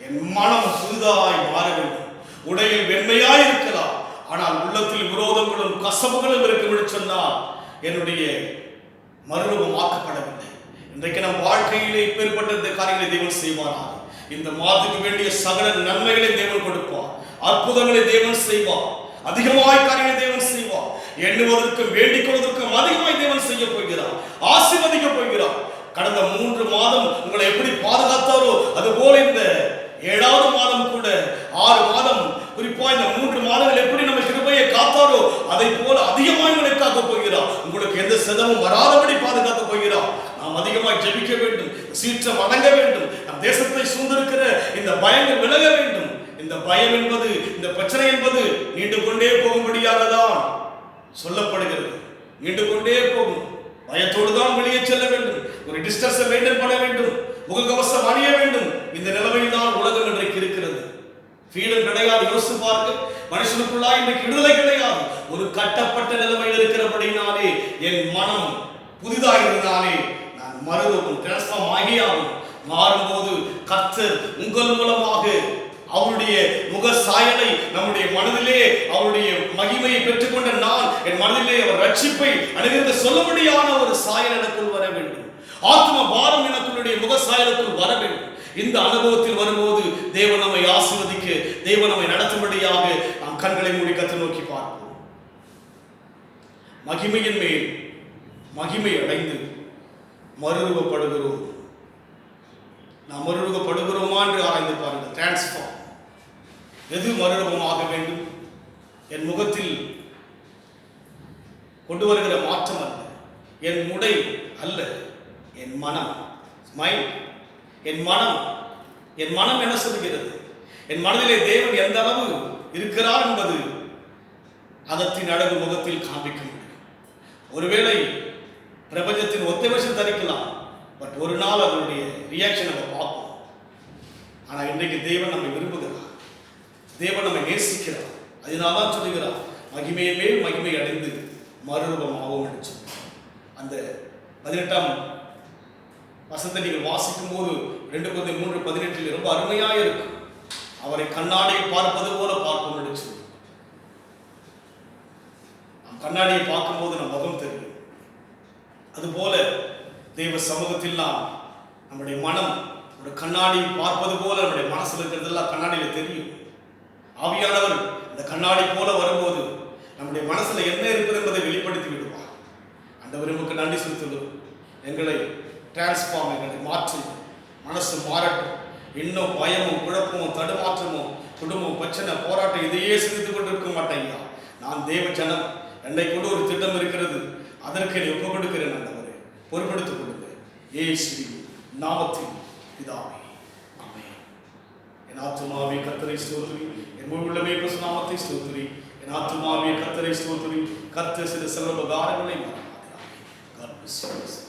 என் மனம் புதிதாய் மாற வேண்டும். உடையில் வெண்மையாய் இருக்கலாம், ஆனால் உள்ளத்தில் விரோதங்களும் கசப்புகளும் இருக்கும் என்று சொன்னால் என்னுடைய மறுரூபமாக்கப்படவில்லை. இன்றைக்கு நம் வாழ்க்கையிலே இப்பேற்பட்ட இந்த காரியங்களை தேவன் செய்வாராக. இந்த மாதத்துக்கு வேண்டிய சகல நன்மைகளை தேவன் கொடுப்பார். அற்புதங்களை தேவன் செய்வார். அதிகமாய் காரியங்களை தேவன் செய்வார். எண்ணுவதற்கும் வேண்டிக் கொள்வதற்கும் அதிகமாய் தேவன் செய்ய போகிறார். ஆசீர்வதிக்க போகிறார். கடந்த 3 மாதம் உங்களை எப்படி பாதுகாத்தாரோ அதுபோல இந்த 7வது மாதம் கூட 6 மாதம் குறிப்பா இந்த 3 மாதங்கள் எப்படி நம்ம கிருபையை காத்தாரோ அதை போல அதிகமாய் உங்களை காக்க போகிறார். உங்களுக்கு எந்த சேதமும் வராதபடி பாதுகாக்க போகிறார். நாம் அதிகமாய் ஜெபிக்க வேண்டும். சீற்றம் அடங்க வேண்டும். நம் தேசத்தை சூழ்ந்திருக்கிற இந்த பயங்கள் விலக வேண்டும். இந்த பயம் என்பது, இந்த பிரச்சனை என்பது நீண்டு கொண்டே போகும்படியாக தான் சொல்லப்படுகிறது. நீண்டு கொண்டே போகும். பயத்தோடு தான் வெளியே செல்ல வேண்டும். ஒரு டிஸ்டன்ஸை மெயின்டைன் பண்ண வேண்டும். முகக்கவசம் அணிய வேண்டும். இந்த நிலைமையில் தான் உலகம் இன்றைக்கு இருக்கிறது. ஃப்ரீடம் கிடையாது. யோசித்து பாருங்க. மனுஷனுக்குள்ளா இன்றைக்கு விடுதலை கிடையாது. ஒரு கட்டப்பட்ட நிலைமையில் இருக்கிறபடினாலே என் மனம் புதிதாக இருந்தாலே நான் மறுபடியும் டிரான்ஸ்ஃபார்ம் ஆகியாகும். மாறும்போது கர்த்தர் உங்கள் மூலமாக அவருடைய முக சாயலை நம்முடைய மனதிலே அவருடைய மகிமையை பெற்றுக்கொண்ட நான் என் மனதிலே அவர் ரட்சிப்பை அனுகிரக சொல்லும்படியான ஒரு சாயல் எனக்குள் வர வேண்டும். ஆத்ம பாரம் எனக்குள்ளுடைய முக சாயலுக்குள் வர வேண்டும். இந்த அனுபவத்தில் வரும்போது தேவன் நம்மை ஆசீர்வதிக்க, தேவன் நம்மை நடத்தும்படியாக நாம் கண்களை மூடி கர்த்தரை நோக்கி பார்ப்போம். மகிமையின் மேல் மகிமை அடைந்து மறுரூபப்படுகிறோம். நாம் மறுரூபப்படுகிறோமா என்று ஆராய்ந்து பாருங்கள். டிரான்ஸ்ஃபார்ம். எது மறுரூபமாக வேண்டும்? என் முகத்தில் கொண்டு வருகிற மாற்றம் அல்ல, என் முடை அல்ல, என் மனம். மைண்ட். என் மனம். என் மனம் என்ன சொல்கிறது? என் மனதிலே தேவன் எந்த அளவு இருக்கிறார் என்பது அதத்தின் அழகு முகத்தில் காண்பிக்க முடியும். ஒருவேளை பிரபஞ்சத்தின் ஒத்தவசம் தரிக்கலாம், பட் ஒரு நாள் அதனுடைய ரியாக்ஷன் நம்ம பார்ப்போம். ஆனால் இன்றைக்கு தேவன் நம்மை விரும்புகிறார். தேவன் நம்மை நேசிக்கிறார். அதனால தான் சொல்லுகிறார், மகிமையை மேல் மகிமை அடைந்து மறுரூபமாகவும் என்று சொல்கிறார். அந்த 18ஆம் வசனத்தை நீங்கள் வாசிக்கும் போது 2 Corinthians 3:18 ரொம்ப அருமையாக இருக்கும். அவரை கண்ணாடியை பார்ப்பது போல பார்ப்போம் என்று சொல்லுவார். நம் கண்ணாடியை பார்க்கும்போது நம் முகம் தெரியும். அதுபோல தேவ சமூகத்தில் நாம் நம்முடைய மனம் ஒரு கண்ணாடி பார்ப்பது போல நம்முடைய மனசில் இருக்கிறதெல்லாம் கண்ணாடியில தெரியும். ஆவியானவர் இந்த கண்ணாடி போல வரும்போது நம்முடைய மனசுல என்ன இருக்குது என்பதை வெளிப்படுத்தி விடுவார். ஆண்டவருக்கு நன்றி செலுத்துகிறோம். எங்களை டிரான்ஸ்ஃபார்ம், எங்களை மாற்றி மனசு மாறட்டும். இன்னும் பயமும் குழப்பமும் தடுமாற்றமும் குடும்பம் பிரச்சனை போராட்டம் இதையே சிந்தித்துக் கொண்டிருக்க மாட்டேங்க. நான் தேவ ஜனம், என்னை கொண்டு ஒரு திட்டம் இருக்கிறது, அதற்கு என்னை ஒப்புக் கொடுக்கிறேன். ஆண்டவரே பொறுப்பெடுத்துக் கொடுங்க. இயேசுவின் நாமத்தில் பிதாவே, ஆமென். என் ஆத்துமாவே கர்த்தரை ஸ்தோத்திரி, என் முழு உள்ளமே கிறிஸ்து நாமத்தை ஸ்தோத்திரி. என் ஆத்துமாவே கர்த்தரை ஸ்தோத்திரி. கர்த்தர் செய்த சர்வ உபகாரங்களை மறவாதே. God bless you.